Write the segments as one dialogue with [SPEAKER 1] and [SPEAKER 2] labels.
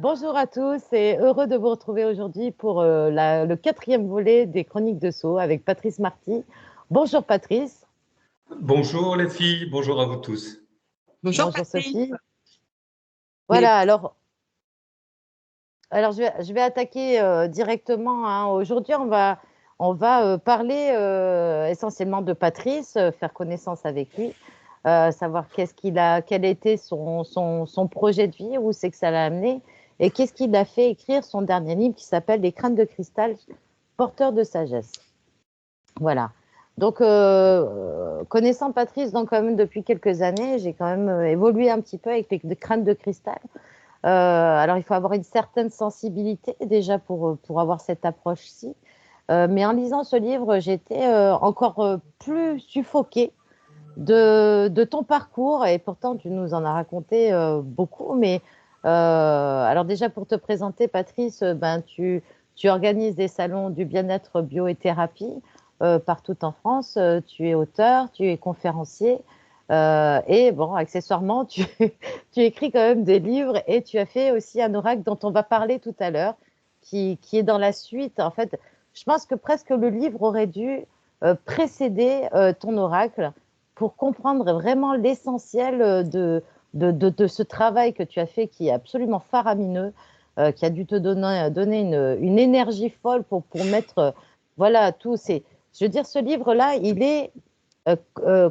[SPEAKER 1] Bonjour à tous et heureux de vous retrouver aujourd'hui pour le quatrième volet des Chroniques de Sceaux avec Patrice Marty. Bonjour Patrice.
[SPEAKER 2] Bonjour les filles, bonjour à vous tous.
[SPEAKER 3] Bonjour
[SPEAKER 1] Bonjour
[SPEAKER 3] Patrice.
[SPEAKER 1] Sophie.
[SPEAKER 3] Mais
[SPEAKER 1] Voilà, alors je vais attaquer directement, hein. Aujourd'hui, on va parler essentiellement de Patrice, faire connaissance avec lui, savoir quel a été son projet de vie, où c'est que ça l'a amené, et qu'est-ce qui l'a fait écrire son dernier livre qui s'appelle Les crânes de cristal, porteurs de sagesse. Voilà. Donc, connaissant Patrice donc, quand même depuis quelques années, j'ai quand même évolué un petit peu avec les crânes de cristal. Alors, il faut avoir une certaine sensibilité déjà pour avoir cette approche-ci. Mais en lisant ce livre, j'étais encore plus suffoquée de ton parcours. Et pourtant, tu nous en as raconté beaucoup. Mais alors déjà, pour te présenter, Patrice, tu organises des salons du bien-être bio et thérapie partout en France. Tu es auteur, tu es conférencier. Et bon, accessoirement, tu écris quand même des livres et tu as fait aussi un oracle dont on va parler tout à l'heure, qui est dans la suite. En fait, je pense que presque le livre aurait dû précéder ton oracle pour comprendre vraiment l'essentiel de ce travail que tu as fait qui est absolument faramineux, qui a dû te donner une énergie folle pour mettre, voilà, tout. Je veux dire, ce livre-là, il est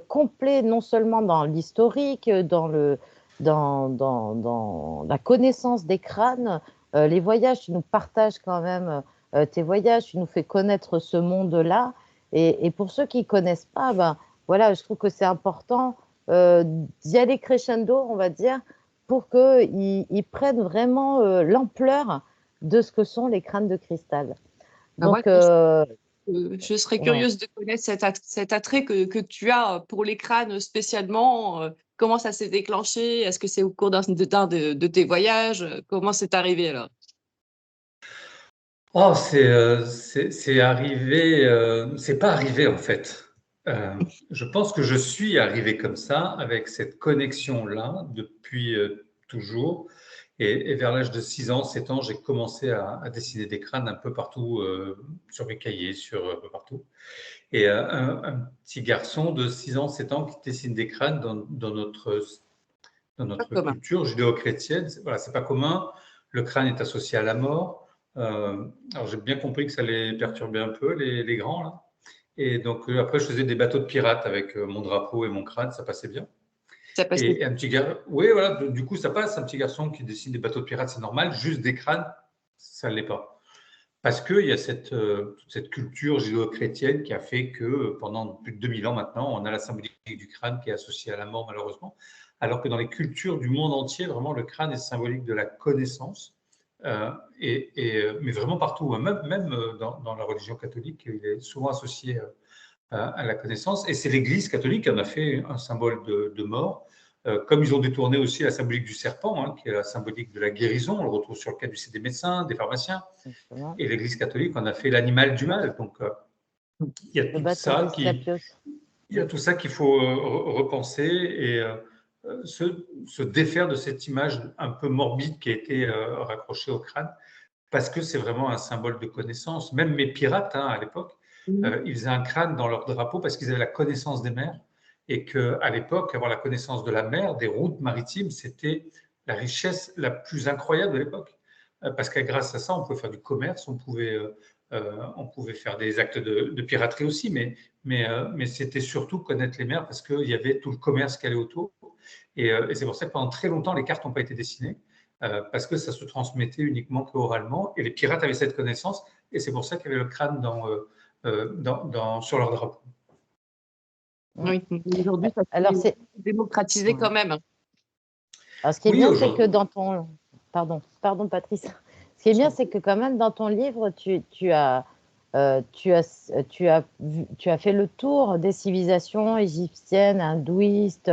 [SPEAKER 1] complet non seulement dans l'historique, dans la connaissance des crânes, les voyages, tu nous partages quand même tes voyages, tu nous fais connaître ce monde-là. Et pour ceux qui ne connaissent pas, ben, voilà, je trouve que c'est important d'y aller crescendo, on va dire, pour qu'ils prennent vraiment l'ampleur de ce que sont les crânes de cristal.
[SPEAKER 3] moi,
[SPEAKER 1] Donc,
[SPEAKER 3] je serais
[SPEAKER 1] ouais.
[SPEAKER 3] curieuse de connaître cet attrait que tu as pour les crânes spécialement. Comment ça s'est déclenché? Est-ce que c'est au cours d'un de tes voyages? Comment c'est arrivé alors?
[SPEAKER 2] Oh, c'est arrivé, c'est pas arrivé en fait. Je pense que je suis arrivé comme ça, avec cette connexion-là, depuis toujours. Et vers l'âge de 6 ans, 7 ans, j'ai commencé à dessiner des crânes un peu partout, sur mes cahiers, un peu partout. Et un petit garçon de 6 ans, 7 ans qui dessine des crânes dans
[SPEAKER 3] Pas
[SPEAKER 2] notre
[SPEAKER 3] commun.
[SPEAKER 2] culture judéo-chrétienne. Voilà, c'est pas commun. Le crâne est associé à la mort. Alors j'ai bien compris que ça les perturbait un peu, les grands là. Et donc après, je faisais des bateaux de pirates avec mon drapeau et mon crâne, ça passait bien.
[SPEAKER 3] Ça passe.
[SPEAKER 2] Et un petit gars, oui, voilà, du coup ça passe. Un petit garçon qui dessine des bateaux de pirates, c'est normal. Juste des crânes, ça ne l'est pas. Parce qu'il y a toute cette culture judéo-chrétienne qui a fait que pendant plus de 2000 ans maintenant, on a la symbolique du crâne qui est associée à la mort malheureusement. Alors que dans les cultures du monde entier, vraiment, le crâne est symbolique de la connaissance. Mais vraiment partout, hein. Même dans la religion catholique, il est souvent associé à la connaissance. Et c'est l'Église catholique qui en a fait un symbole de mort. Comme ils ont détourné aussi la symbolique du serpent, hein, qui est la symbolique de la guérison, on le retrouve sur le caducée des médecins, des pharmaciens. Et l'Église catholique en a fait l'animal du mal. Donc, il y a
[SPEAKER 1] Le
[SPEAKER 2] tout
[SPEAKER 1] baptême
[SPEAKER 2] ça
[SPEAKER 1] d'Esclapios.
[SPEAKER 2] il y a tout ça qu'il faut repenser et se défaire de cette image un peu morbide qui a été raccrochée au crâne, parce que c'est vraiment un symbole de connaissance. Même mes pirates, hein, à l'époque, ils faisaient un crâne dans leur drapeau parce qu'ils avaient la connaissance des mers et qu'à l'époque, avoir la connaissance de la mer, des routes maritimes, c'était la richesse la plus incroyable de l'époque. Parce que grâce à ça, on pouvait faire du commerce, on pouvait faire des actes de piraterie aussi, mais c'était surtout connaître les mers parce qu'il y avait tout le commerce qui allait autour. Et c'est pour ça que pendant très longtemps, les cartes n'ont pas été dessinées. Parce que ça se transmettait uniquement qu'oralement, et les pirates avaient cette connaissance, et c'est pour ça qu'il y avait le crâne sur leur drapeau.
[SPEAKER 3] Oui, aujourd'hui, ça
[SPEAKER 1] Alors,
[SPEAKER 3] s'est démocratisé quand même.
[SPEAKER 1] Alors, ce qui est
[SPEAKER 2] Oui,
[SPEAKER 1] bien, c'est que
[SPEAKER 2] aujourd'hui.
[SPEAKER 1] dans ton... Pardon Patrice. Ce qui est bien, c'est que quand même dans ton livre, tu as fait le tour des civilisations égyptiennes, hindouistes,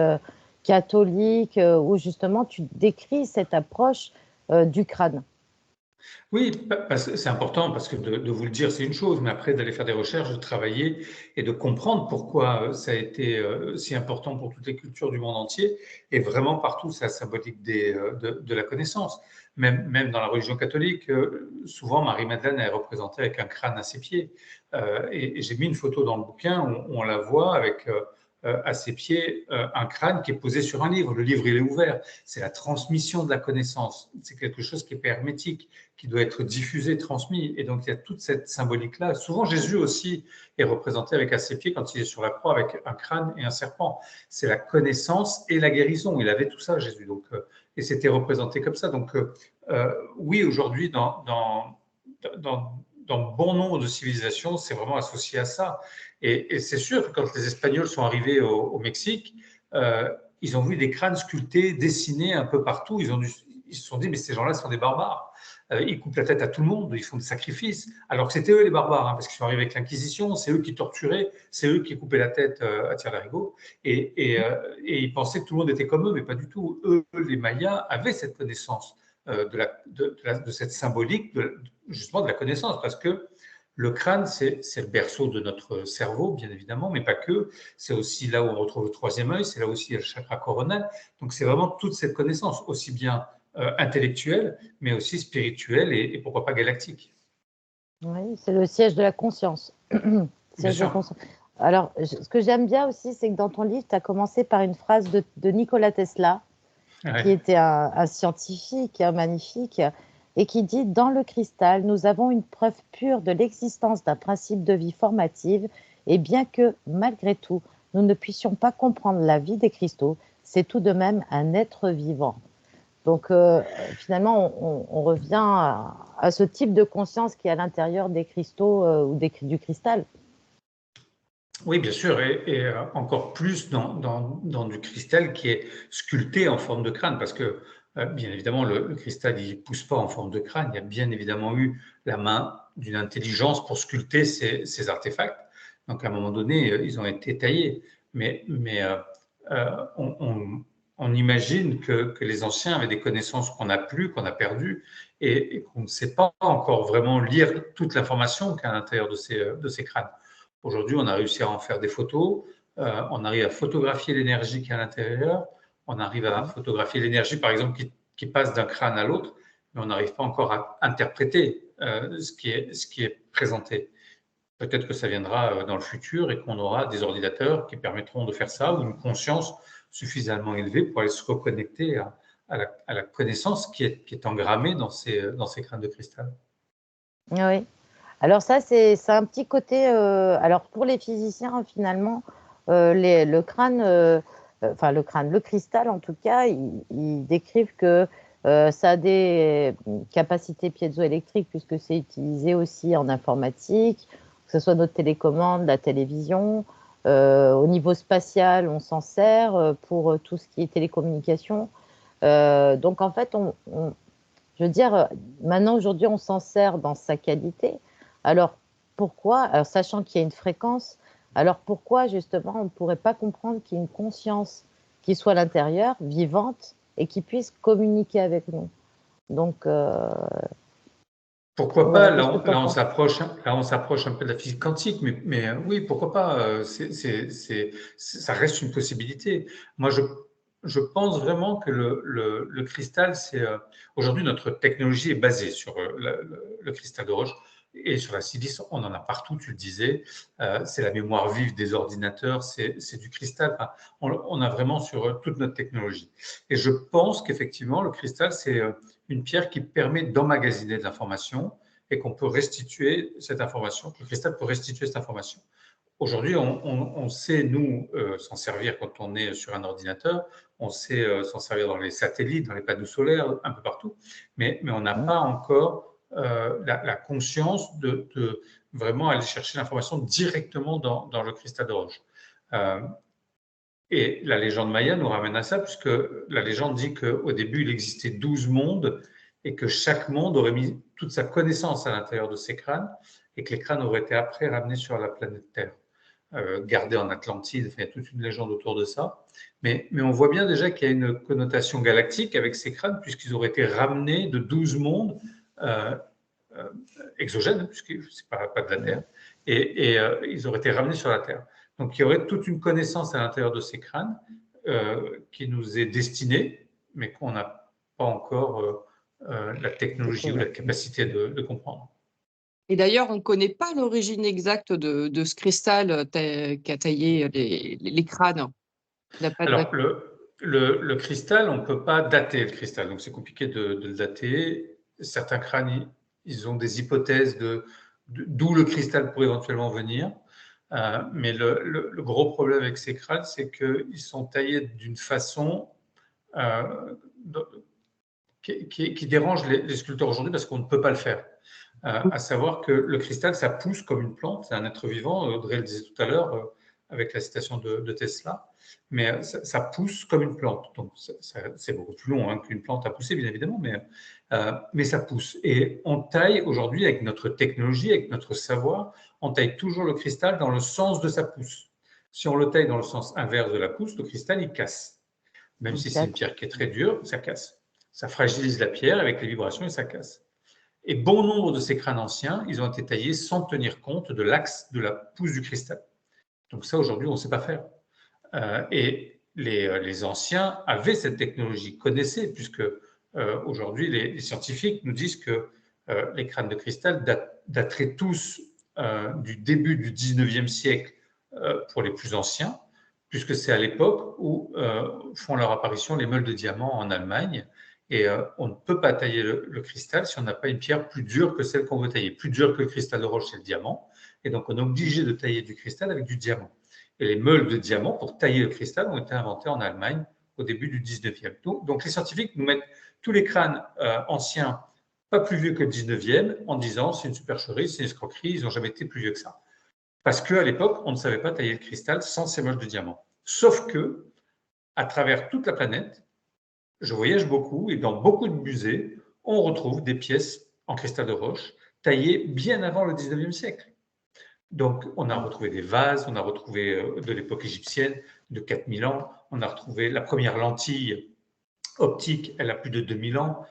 [SPEAKER 1] catholiques, où justement tu décris cette approche du crâne.
[SPEAKER 2] Oui, parce que c'est important, parce que de vous le dire, c'est une chose, mais après d'aller faire des recherches, de travailler et de comprendre pourquoi ça a été si important pour toutes les cultures du monde entier, et vraiment partout, ça symbolique de la connaissance. Même dans la religion catholique, souvent Marie-Madeleine est représentée avec un crâne à ses pieds. Et j'ai mis une photo dans le bouquin où on la voit avec à ses pieds un crâne qui est posé sur un livre. Le livre, il est ouvert. C'est la transmission de la connaissance. C'est quelque chose qui est hermétique, qui doit être diffusé, transmis. Et donc, il y a toute cette symbolique-là. Souvent, Jésus aussi est représenté avec à ses pieds, quand il est sur la croix, avec un crâne et un serpent. C'est la connaissance et la guérison. Il avait tout ça, Jésus. Donc, et c'était représenté comme ça. Donc, oui, aujourd'hui, dans bon nombre de civilisations, c'est vraiment associé à ça. Et c'est sûr que quand les Espagnols sont arrivés au Mexique, ils ont vu des crânes sculptés, dessinés un peu partout. Ils se sont dit, mais ces gens-là sont des barbares. Ils coupent la tête à tout le monde, ils font des sacrifices. Alors que c'était eux les barbares, hein, parce qu'ils sont arrivés avec l'Inquisition, c'est eux qui torturaient, c'est eux qui coupaient la tête à tire-larigot. Et ils pensaient que tout le monde était comme eux, mais pas du tout. Eux, les Mayas, avaient cette connaissance de cette symbolique, justement de la connaissance, parce que le crâne, c'est le berceau de notre cerveau, bien évidemment, mais pas que. C'est aussi là où on retrouve le troisième œil, c'est là aussi il y a le chakra coronal. Donc c'est vraiment toute cette connaissance, aussi bien intellectuelle, mais aussi spirituelle et pourquoi pas galactique.
[SPEAKER 1] Oui, c'est le siège de la conscience.
[SPEAKER 2] Bien
[SPEAKER 1] Siège de la
[SPEAKER 2] sûr.
[SPEAKER 1] conscience. Alors, ce que j'aime bien aussi, c'est que dans ton livre, tu as commencé par une phrase de Nikola Tesla, qui
[SPEAKER 2] Ouais.
[SPEAKER 1] était un scientifique magnifique, et qui dit: Dans le cristal, nous avons une preuve pure de l'existence d'un principe de vie formative, et bien que, malgré tout, nous ne puissions pas comprendre la vie des cristaux, c'est tout de même un être vivant. Donc, finalement, on revient à ce type de conscience qui est à l'intérieur des cristaux ou du cristal.
[SPEAKER 2] Oui, bien sûr, et encore plus dans du cristal qui est sculpté en forme de crâne, parce que bien évidemment, le cristal, il ne pousse pas en forme de crâne. Il y a bien évidemment eu la main d'une intelligence pour sculpter ces artefacts. Donc, à un moment donné, ils ont été taillés. Mais on imagine que les anciens avaient des connaissances qu'on n'a plus, qu'on a perdues, et qu'on ne sait pas encore vraiment lire toute l'information qu'il y a à l'intérieur de ces crânes. Aujourd'hui, on a réussi à en faire des photos, on arrive à photographier l'énergie qui est à l'intérieur, on arrive à photographier l'énergie, par exemple, qui passe d'un crâne à l'autre, mais on n'arrive pas encore à interpréter ce qui est présenté. Peut-être que ça viendra dans le futur et qu'on aura des ordinateurs qui permettront de faire ça, ou une conscience suffisamment élevée pour aller se reconnecter à la connaissance qui est engrammée dans ces crânes de cristal.
[SPEAKER 1] Oui. Alors ça, c'est un petit côté. Alors pour les physiciens, finalement, le crâne, enfin le cristal en tout cas, ils décrivent que ça a des capacités piézoélectriques puisque c'est utilisé aussi en informatique, que ce soit notre télécommande, la télévision. Au niveau spatial, on s'en sert pour tout ce qui est télécommunication. Donc en fait, je veux dire, maintenant, aujourd'hui, on s'en sert dans sa qualité. Alors, pourquoi, alors, sachant qu'il y a une fréquence, alors pourquoi, justement, on ne pourrait pas comprendre qu'il y ait une conscience qui soit à l'intérieur, vivante, et qui puisse communiquer avec nous? Donc,
[SPEAKER 2] Pourquoi pas?
[SPEAKER 1] ouais, qu'est-ce que tu en penses?
[SPEAKER 2] Là, on s'approche un peu de la physique quantique, mais oui, pourquoi pas? Ça reste une possibilité. Moi, je pense vraiment que le cristal, aujourd'hui, notre technologie est basée sur le cristal de roche et sur la silice. On en a partout, tu le disais. C'est la mémoire vive des ordinateurs, c'est du cristal. Enfin, on a vraiment sur toute notre technologie. Et je pense qu'effectivement, le cristal, c'est une pierre qui permet d'emmagasiner de l'information et qu'on peut restituer cette information, que le cristal peut restituer cette information. Aujourd'hui, on sait, nous, s'en servir quand on est sur un ordinateur, on sait s'en servir dans les satellites, dans les panneaux solaires, un peu partout, mais on n'a pas encore la conscience de vraiment aller chercher l'information directement dans le cristal de roche. Euh, et la légende maya nous ramène à ça, puisque la légende dit qu'au début, il existait 12 mondes et que chaque monde aurait mis toute sa connaissance à l'intérieur de ces crânes et que les crânes auraient été après ramenés sur la planète Terre, gardés en Atlantide. Enfin, il y a toute une légende autour de ça. Mais on voit bien déjà qu'il y a une connotation galactique avec ces crânes, puisqu'ils auraient été ramenés de 12 mondes euh, exogène, puisque ce n'est pas de la Terre, et ils auraient été ramenés sur la Terre. Donc il y aurait toute une connaissance à l'intérieur de ces crânes qui nous est destinée, mais qu'on n'a pas encore la technologie ou la capacité de comprendre.
[SPEAKER 3] Et d'ailleurs, on ne connaît pas l'origine exacte de ce cristal qui a taillé les crânes. Il n'a pas de
[SPEAKER 2] Alors,
[SPEAKER 3] date.
[SPEAKER 2] le cristal, on ne peut pas dater le cristal, donc c'est compliqué de le dater. Certains crânes, ils ont des hypothèses d'où le cristal pourrait éventuellement venir. Mais le gros problème avec ces crânes, c'est qu'ils sont taillés d'une façon qui dérange les sculpteurs aujourd'hui parce qu'on ne peut pas le faire. À savoir que le cristal, ça pousse comme une plante, c'est un être vivant, Audrey le disait tout à l'heure avec la citation de Tesla, mais ça pousse comme une plante. Donc c'est beaucoup plus long qu'une plante à pousser, bien évidemment, mais ça pousse. Et on taille aujourd'hui, avec notre technologie, avec notre savoir, on taille toujours le cristal dans le sens de sa pousse. Si on le taille dans le sens inverse de la pousse, le cristal, il casse. Même si c'est une pierre qui est très dure, ça casse. Ça fragilise la pierre avec les vibrations et ça casse. Et bon nombre de ces crânes anciens, ils ont été taillés sans tenir compte de l'axe de la pousse du cristal. Donc ça, aujourd'hui, on ne sait pas faire. Et les anciens avaient cette technologie, connaissaient, puisque aujourd'hui, les scientifiques nous disent que les crânes de cristal dateraient tous du début du 19e siècle pour les plus anciens, puisque c'est à l'époque où font leur apparition les meules de diamant en Allemagne. Et on ne peut pas tailler le cristal si on n'a pas une pierre plus dure que celle qu'on veut tailler. Plus dure que le cristal de roche, c'est le diamant. Et donc, on est obligé de tailler du cristal avec du diamant. Et les meules de diamant, pour tailler le cristal, ont été inventées en Allemagne au début du 19e. Donc les scientifiques nous mettent tous les crânes anciens, pas plus vieux que le 19e, en disant c'est une supercherie, c'est une escroquerie, ils n'ont jamais été plus vieux que ça. Parce qu'à l'époque, on ne savait pas tailler le cristal sans ces meules de diamant. Sauf que, à travers toute la planète, je voyage beaucoup et dans beaucoup de musées, on retrouve des pièces en cristal de roche taillées bien avant le 19e siècle. Donc, on a retrouvé des vases, on a retrouvé de l'époque égyptienne, de 4000 ans, on a retrouvé la première lentille optique, elle a plus de 2000 ans,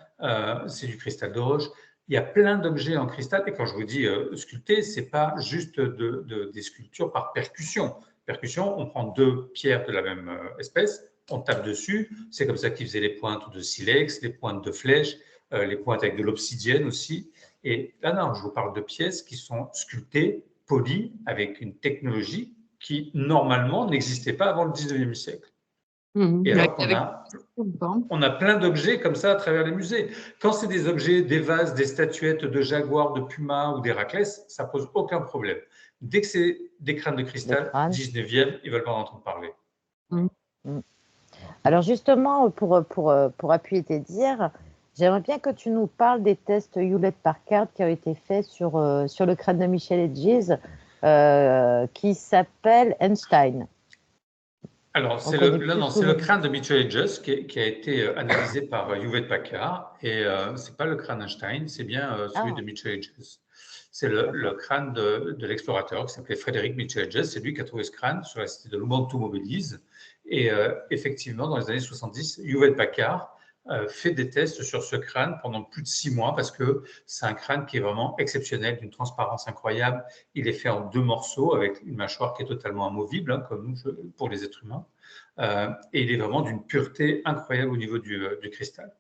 [SPEAKER 2] c'est du cristal de roche. Il y a plein d'objets en cristal, et quand je vous dis sculpter, ce n'est pas juste des sculptures par percussion. Percussion, on prend deux pierres de la même espèce, on tape dessus, c'est comme ça qu'ils faisaient les pointes de silex, les pointes de flèche, les pointes avec de l'obsidienne aussi. Et là, non, je vous parle de pièces qui sont sculptées, polies, avec une technologie qui, normalement, n'existait pas avant le 19e siècle. Et alors on a plein d'objets comme ça à travers les musées. Quand c'est des objets, des vases, des statuettes de jaguar, de puma ou d'Héraclès, ça pose aucun problème. Dès que c'est des crânes de cristal, 19e, ils ne veulent pas en entendre parler.
[SPEAKER 1] Alors justement, pour appuyer tes dires, j'aimerais bien que tu nous parles des tests Hewlett-Packard qui ont été faits sur le crâne de Michel Hedges, qui s'appelle Einstein.
[SPEAKER 2] Alors, c'est le crâne de Michel Hedges qui a été analysé par Hewlett-Packard, et ce n'est pas le crâne Einstein, c'est bien celui de Michel Hedges. C'est le crâne de l'explorateur qui s'appelait Frédéric Michel Hedges. C'est lui qui a trouvé ce crâne sur la cité de Lubuntu Mobilize. Et effectivement, dans les années 70, Hewlett-Packard fait des tests sur ce crâne pendant plus de 6 mois parce que c'est un crâne qui est vraiment exceptionnel, d'une transparence incroyable. Il est fait en 2 morceaux avec une mâchoire qui est totalement amovible, comme nous, pour les êtres humains. Et il est vraiment d'une pureté incroyable au niveau du cristal.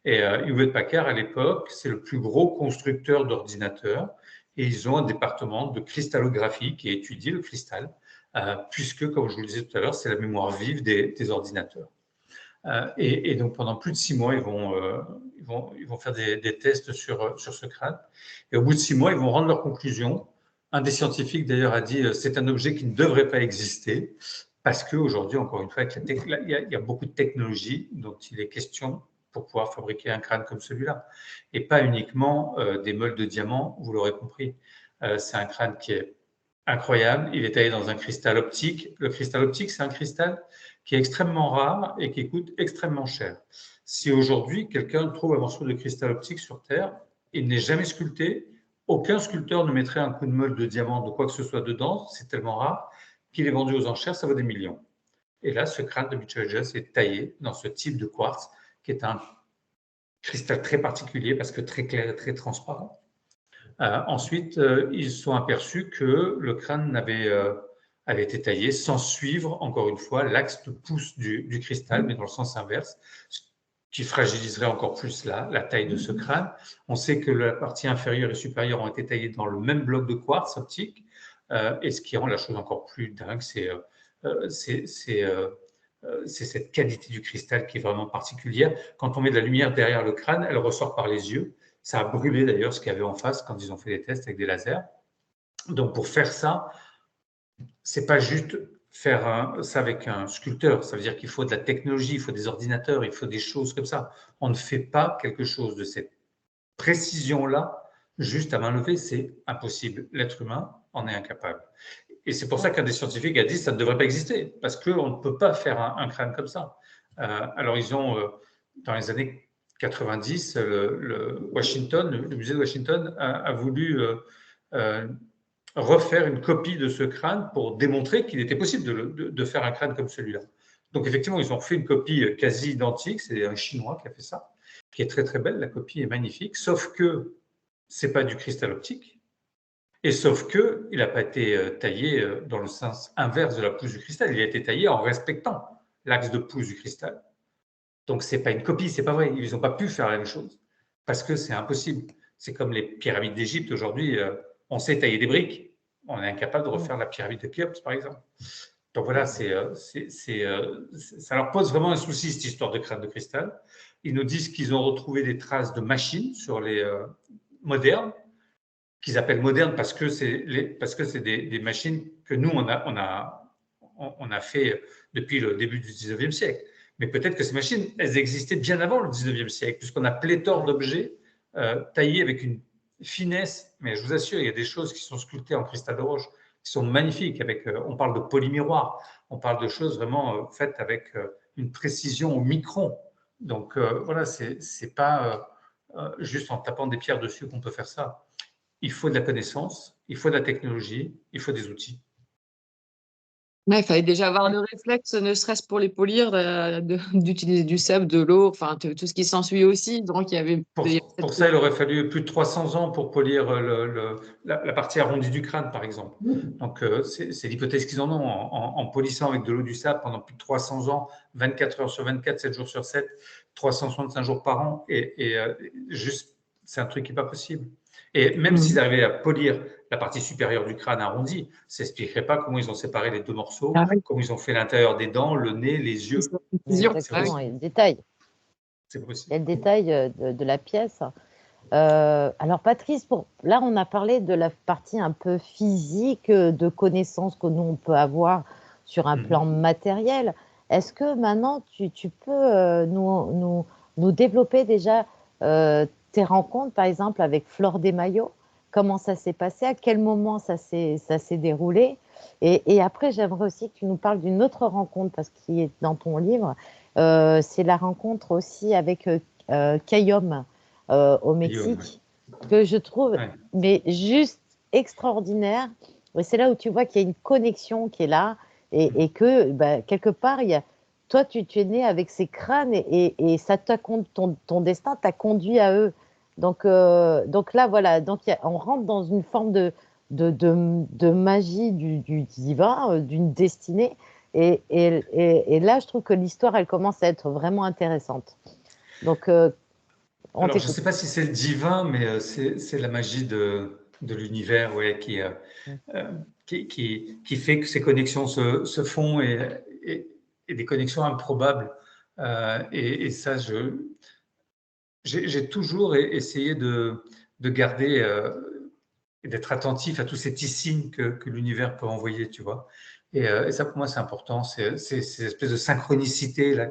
[SPEAKER 2] Et Hewlett-Packard, à l'époque, c'est le plus gros constructeur d'ordinateurs. Et ils ont un département de cristallographie qui étudie le cristal, puisque, comme je vous le disais tout à l'heure, c'est la mémoire vive des ordinateurs. Et donc, pendant plus de 6 mois, ils vont faire des tests sur ce crâne. Et au bout de 6 mois, ils vont rendre leurs conclusions. Un des scientifiques, d'ailleurs, a dit c'est un objet qui ne devrait pas exister, parce qu'aujourd'hui, encore une fois, il y a beaucoup de technologies dont il est question pour pouvoir fabriquer un crâne comme celui-là. Et pas uniquement des meules de diamant, vous l'aurez compris. C'est un crâne qui est incroyable. Il est taillé dans un cristal optique. Le cristal optique, c'est un cristal qui est extrêmement rare et qui coûte extrêmement cher. Si aujourd'hui, quelqu'un trouve un morceau de cristal optique sur Terre, il n'est jamais sculpté. Aucun sculpteur ne mettrait un coup de meule de diamant, de quoi que ce soit dedans. C'est tellement rare qu'il est vendu aux enchères, ça vaut des millions. Et là, ce crâne de Michel Hedges est taillé dans ce type de quartz, qui est un cristal très particulier parce que très clair et très transparent. Ensuite, ils se sont aperçus que le crâne avait été taillé sans suivre, encore une fois, l'axe de pouce du cristal, mais dans le sens inverse, ce qui fragiliserait encore plus la taille de ce crâne. On sait que la partie inférieure et supérieure ont été taillées dans le même bloc de quartz optique, et ce qui rend la chose encore plus dingue, c'est cette qualité du cristal qui est vraiment particulière. Quand on met de la lumière derrière le crâne, elle ressort par les yeux. Ça a brûlé d'ailleurs ce qu'il y avait en face quand ils ont fait des tests avec des lasers. Donc pour faire ça, c'est pas juste faire ça avec un sculpteur. Ça veut dire qu'il faut de la technologie, il faut des ordinateurs, il faut des choses comme ça. On ne fait pas quelque chose de cette précision-là juste à main levée. C'est impossible. L'être humain en est incapable. Et c'est pour ça qu'un des scientifiques a dit que ça ne devrait pas exister, parce qu'on ne peut pas faire un crâne comme ça. Alors ils ont, dans les années 90, le musée de Washington a voulu refaire une copie de ce crâne pour démontrer qu'il était possible de faire un crâne comme celui-là. Donc effectivement, ils ont fait une copie quasi identique, c'est un Chinois qui a fait ça, qui est très très belle, la copie est magnifique, sauf que ce n'est pas du cristal optique, et sauf qu'il n'a pas été taillé dans le sens inverse de la pousse du cristal, il a été taillé en respectant l'axe de pouce du cristal. Donc, ce n'est pas une copie, ce n'est pas vrai. Ils n'ont pas pu faire la même chose parce que c'est impossible. C'est comme les pyramides d'Égypte aujourd'hui. On sait tailler des briques. On est incapable de refaire la pyramide de Khéops, par exemple. Donc voilà, ça leur pose vraiment un souci, cette histoire de crâne de cristal. Ils nous disent qu'ils ont retrouvé des traces de machines sur les modernes, qu'ils appellent modernes parce que c'est des machines que nous, on a fait depuis le début du 19e siècle. Mais peut-être que ces machines, elles existaient bien avant le 19e siècle, puisqu'on a pléthore d'objets taillés avec une finesse. Mais je vous assure, il y a des choses qui sont sculptées en cristal de roche, qui sont magnifiques. On parle de polymiroir, on parle de choses vraiment faites avec une précision au micron. Donc voilà, c'est pas juste en tapant des pierres dessus qu'on peut faire ça. Il faut de la connaissance, il faut de la technologie, il faut des outils.
[SPEAKER 3] Ouais, il fallait déjà avoir le réflexe, ne serait-ce pour les polir, d'utiliser du sable, de l'eau, enfin tout ce qui s'ensuit aussi. Donc il y avait
[SPEAKER 2] Pour ça, il aurait fallu plus de 300 ans pour polir la partie arrondie du crâne, par exemple. Donc c'est l'hypothèse qu'ils en ont, en polissant avec de l'eau du sable pendant plus de 300 ans, 24 heures sur 24, 7 jours sur 7, 365 jours par an, et juste, c'est un truc qui n'est pas possible. Et même s'ils arrivaient à polir la partie supérieure du crâne arrondi, ça n'expliquerait pas comment ils ont séparé les deux morceaux, comment ils ont fait l'intérieur des dents, le nez, les yeux.
[SPEAKER 1] Exactement, il y a le détail.
[SPEAKER 2] C'est possible.
[SPEAKER 1] Il y a le détail de la pièce. Alors Patrice, là on a parlé de la partie un peu physique, de connaissances que nous on peut avoir sur un plan matériel. Est-ce que maintenant tu peux nous développer déjà tes rencontres, par exemple avec Flore Desmaillots? Comment ça s'est passé? À quel moment ça s'est déroulé? Et après, j'aimerais aussi que tu nous parles d'une autre rencontre, parce qu'il est dans ton livre. C'est la rencontre aussi avec Cayum au Mexique, que je trouve mais juste extraordinaire. Et c'est là où tu vois qu'il y a une connexion qui est là, et que quelque part, toi, tu es né avec ces crânes, et ça ton destin t'a conduit à eux. Donc là, voilà, on rentre dans une forme de magie du divin, d'une destinée. Et là, je trouve que l'histoire, elle commence à être vraiment intéressante. Donc,
[SPEAKER 2] alors, je ne sais pas si c'est le divin, mais c'est la magie de l'univers, qui fait que ces connexions se font, et des connexions improbables. Et ça, j'ai toujours essayé de garder et d'être attentif à tous ces petits signes que l'univers peut envoyer, tu vois. Et ça, pour moi, c'est important. C'est ces espèces de synchronicité là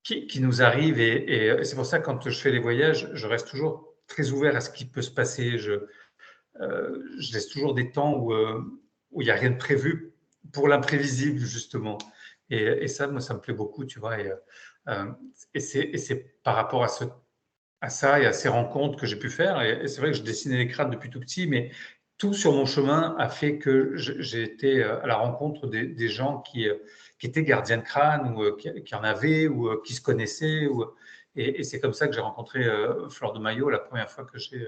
[SPEAKER 2] qui nous arrivent. Et c'est pour ça que quand je fais les voyages, je reste toujours très ouvert à ce qui peut se passer. Je laisse toujours des temps où il n'y a rien de prévu pour l'imprévisible, justement. Et ça, moi, ça me plaît beaucoup, tu vois. Et c'est par rapport à ça et à ces rencontres que j'ai pu faire. Et c'est vrai que je dessinais les crânes depuis tout petit, mais tout sur mon chemin a fait que j'ai été à la rencontre des gens qui étaient gardiens de crâne ou qui en avaient ou qui se connaissaient. Et c'est comme ça que j'ai rencontré Fleur de Maillot. La première fois que j'ai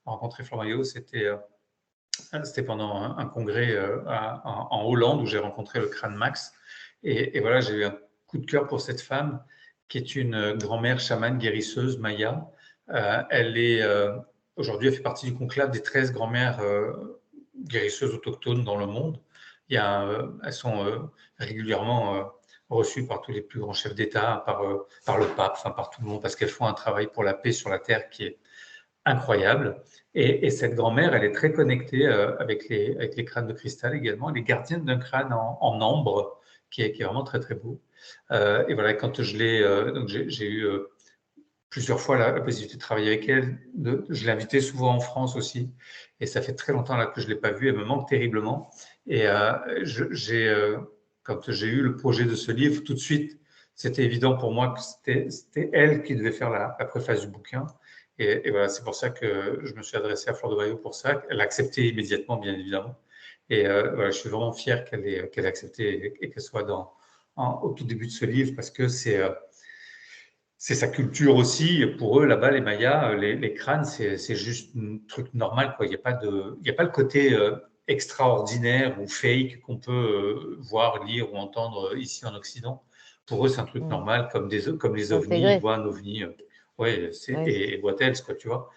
[SPEAKER 2] rencontré Fleur de Maillot, c'était pendant un congrès en Hollande où j'ai rencontré le crâne Max. Et voilà, j'ai eu un coup de cœur pour cette femme qui est une grand-mère chamane guérisseuse maya. Aujourd'hui, elle fait partie du conclave des 13 grand-mères guérisseuses autochtones dans le monde. Elles sont régulièrement reçues par tous les plus grands chefs d'État, par le pape, enfin par tout le monde, parce qu'elles font un travail pour la paix sur la terre qui est incroyable. Et cette grand-mère, elle est très connectée avec les crânes de cristal également. Elle est gardienne d'un crâne en ambre qui est vraiment très très beau. Et voilà, quand donc j'ai eu plusieurs fois la possibilité de travailler avec elle. Je l'ai invitée souvent en France aussi. Et ça fait très longtemps là que je ne l'ai pas vue. Elle me manque terriblement. Et quand j'ai eu le projet de ce livre, tout de suite, c'était évident pour moi que c'était elle qui devait faire la préface du bouquin. Et voilà, c'est pour ça que je me suis adressé à Fleur de Maillot pour ça. Elle a accepté immédiatement, bien évidemment. Et voilà, je suis vraiment fier qu'elle ait accepté et qu'elle soit au tout début de ce livre parce que c'est sa culture aussi. Pour eux, là-bas, les Mayas, les crânes, c'est juste un truc normal, quoi. Il n'y a pas le côté extraordinaire ou fake qu'on peut voir, lire ou entendre ici en Occident. Pour eux, c'est un truc normal, comme les ovnis. Ils voient un ovni, et Boitels, quoi, tu vois.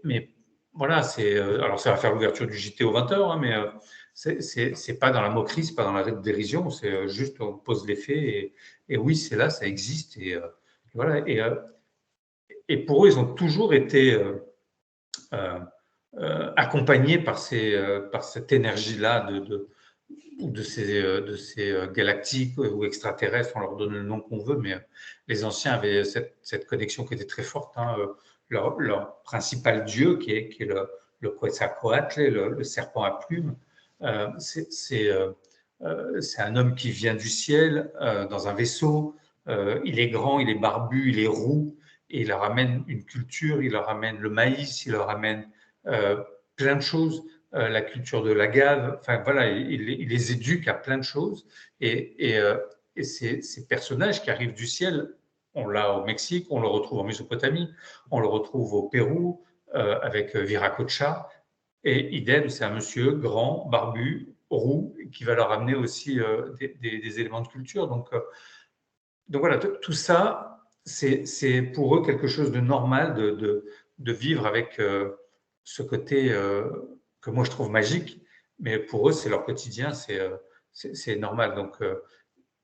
[SPEAKER 2] Mais voilà, alors ça va faire l'ouverture du JT aux 20h, hein, mais c'est pas dans la moquerie, c'est pas dans la dérision, c'est juste on pose les faits et oui, c'est là, ça existe voilà, et pour eux, ils ont toujours été accompagnés par cette énergie-là de ces galactiques ou extraterrestres, on leur donne le nom qu'on veut, mais les anciens avaient cette connexion qui était très forte. Hein, leur principal dieu, qui est le Quetzalcoatl, le serpent à plumes, c'est un homme qui vient du ciel dans un vaisseau. Il est grand, il est barbu, il est roux, et il leur amène une culture, il leur amène le maïs, il leur amène plein de choses, la culture de l'agave, enfin voilà, il les éduque à plein de choses. Et ces personnages qui arrivent du ciel, on l'a au Mexique, on le retrouve en Mésopotamie, on le retrouve au Pérou avec Viracocha. Et idem, c'est un monsieur grand, barbu, roux, qui va leur amener aussi des éléments de culture. Donc voilà, tout ça, c'est pour eux quelque chose de normal de vivre avec ce côté que moi je trouve magique, mais pour eux, c'est leur quotidien, c'est normal. Donc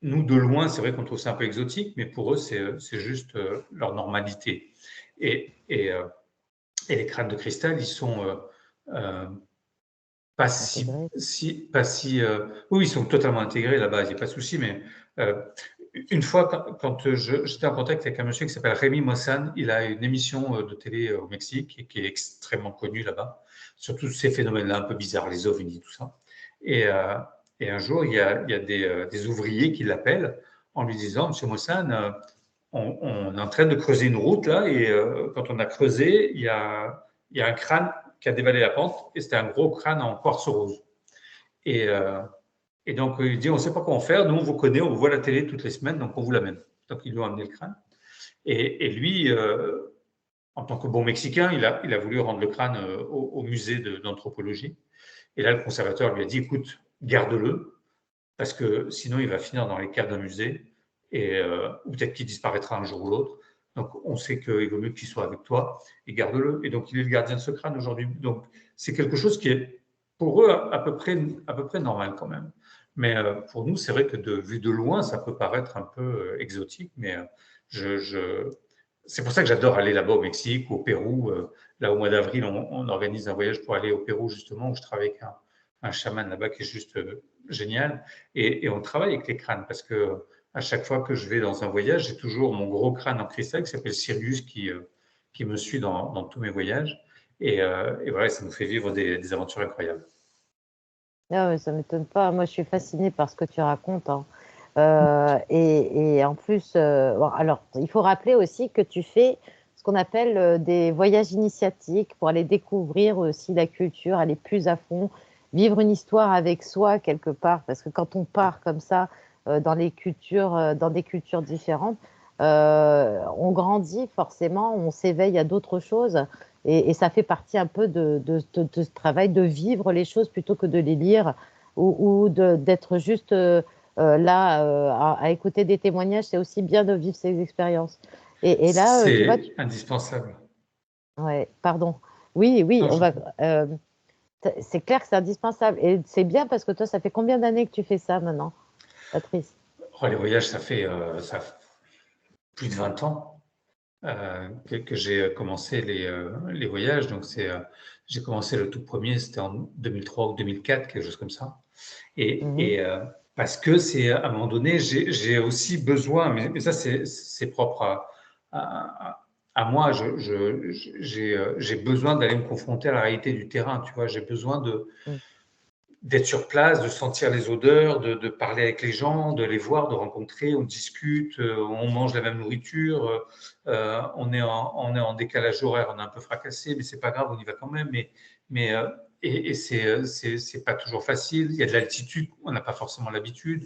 [SPEAKER 2] nous, de loin, c'est vrai qu'on trouve ça un peu exotique, mais pour eux, c'est juste leur normalité. Et les crânes de cristal, ils sont pas si, oui, ils sont totalement intégrés là-bas, il n'y a pas de souci, mais une fois, quand j'étais en contact avec un monsieur qui s'appelle Rémi Mossan, il a une émission de télé au Mexique et qui est extrêmement connue là-bas, sur tous ces phénomènes-là un peu bizarres, les ovnis, tout ça. Et un jour, il y a des ouvriers qui l'appellent en lui disant, Monsieur Mossan, on est en train de creuser une route là, et quand on a creusé, il y a un crâne qui a dévalé la pente, et c'était un gros crâne en quartz rose. Et donc, il dit, on ne sait pas quoi en faire, nous, on vous connaît, on vous voit à la télé toutes les semaines, donc on vous l'amène. Donc, ils lui ont amené le crâne. Et lui, en tant que bon Mexicain, il a voulu rendre le crâne au musée d'anthropologie. Et là, le conservateur lui a dit, écoute, garde-le, parce que sinon, il va finir dans les caves d'un musée, ou peut-être qu'il disparaîtra un jour ou l'autre. Donc, on sait qu'il vaut mieux qu'il soit avec toi, et garde-le. Et donc, il est le gardien de ce crâne aujourd'hui. Donc, c'est quelque chose qui est, pour eux, à peu près normal quand même. Mais pour nous, c'est vrai que vu de loin, ça peut paraître un peu exotique, mais c'est pour ça que j'adore aller là-bas au Mexique, au Pérou. Là, au mois d'avril, on organise un voyage pour aller au Pérou, justement, où je travaille avec un chaman là-bas qui est juste génial. Et on travaille avec les crânes, parce que à chaque fois que je vais dans un voyage, j'ai toujours mon gros crâne en cristal qui s'appelle Sirius, qui me suit dans tous mes voyages. Et voilà, ça nous fait vivre des aventures incroyables.
[SPEAKER 1] Ah ouais, ça ne m'étonne pas. Moi, je suis fascinée par ce que tu racontes, hein. Et en plus, bon, alors, il faut rappeler aussi que tu fais ce qu'on appelle des voyages initiatiques pour aller découvrir aussi la culture, aller plus à fond, vivre une histoire avec soi quelque part. Parce que quand on part comme ça dans des cultures différentes, on grandit forcément, on s'éveille à d'autres choses. Et ça fait partie un peu de ce travail de vivre les choses plutôt que de les lire ou d'être juste là à écouter des témoignages. C'est aussi bien de vivre ces expériences. Et là, tu vois,
[SPEAKER 2] C'est indispensable.
[SPEAKER 1] ouais, pardon. Oui, oui,
[SPEAKER 2] Non,
[SPEAKER 1] on va. C'est clair que c'est indispensable. Et c'est bien parce que toi, ça fait combien d'années que tu fais ça maintenant, Patrice?
[SPEAKER 2] les voyages, ça fait plus de 20 ans que j'ai commencé les voyages. Donc, j'ai commencé le tout premier, c'était en 2003 ou 2004, quelque chose comme ça.
[SPEAKER 1] Mhm.
[SPEAKER 2] Parce que c'est à un moment donné, j'ai aussi besoin, mais ça c'est propre à moi, j'ai besoin d'aller me confronter à la réalité du terrain, tu vois, j'ai besoin
[SPEAKER 1] Mm.
[SPEAKER 2] d'être sur place, de sentir les odeurs, de parler avec les gens, de les voir, de rencontrer, on discute, on mange la même nourriture, on est en décalage horaire, on est un peu fracassé, mais c'est pas grave, on y va quand même. Mais et c'est pas toujours facile. Il y a de l'altitude, on n'a pas forcément l'habitude,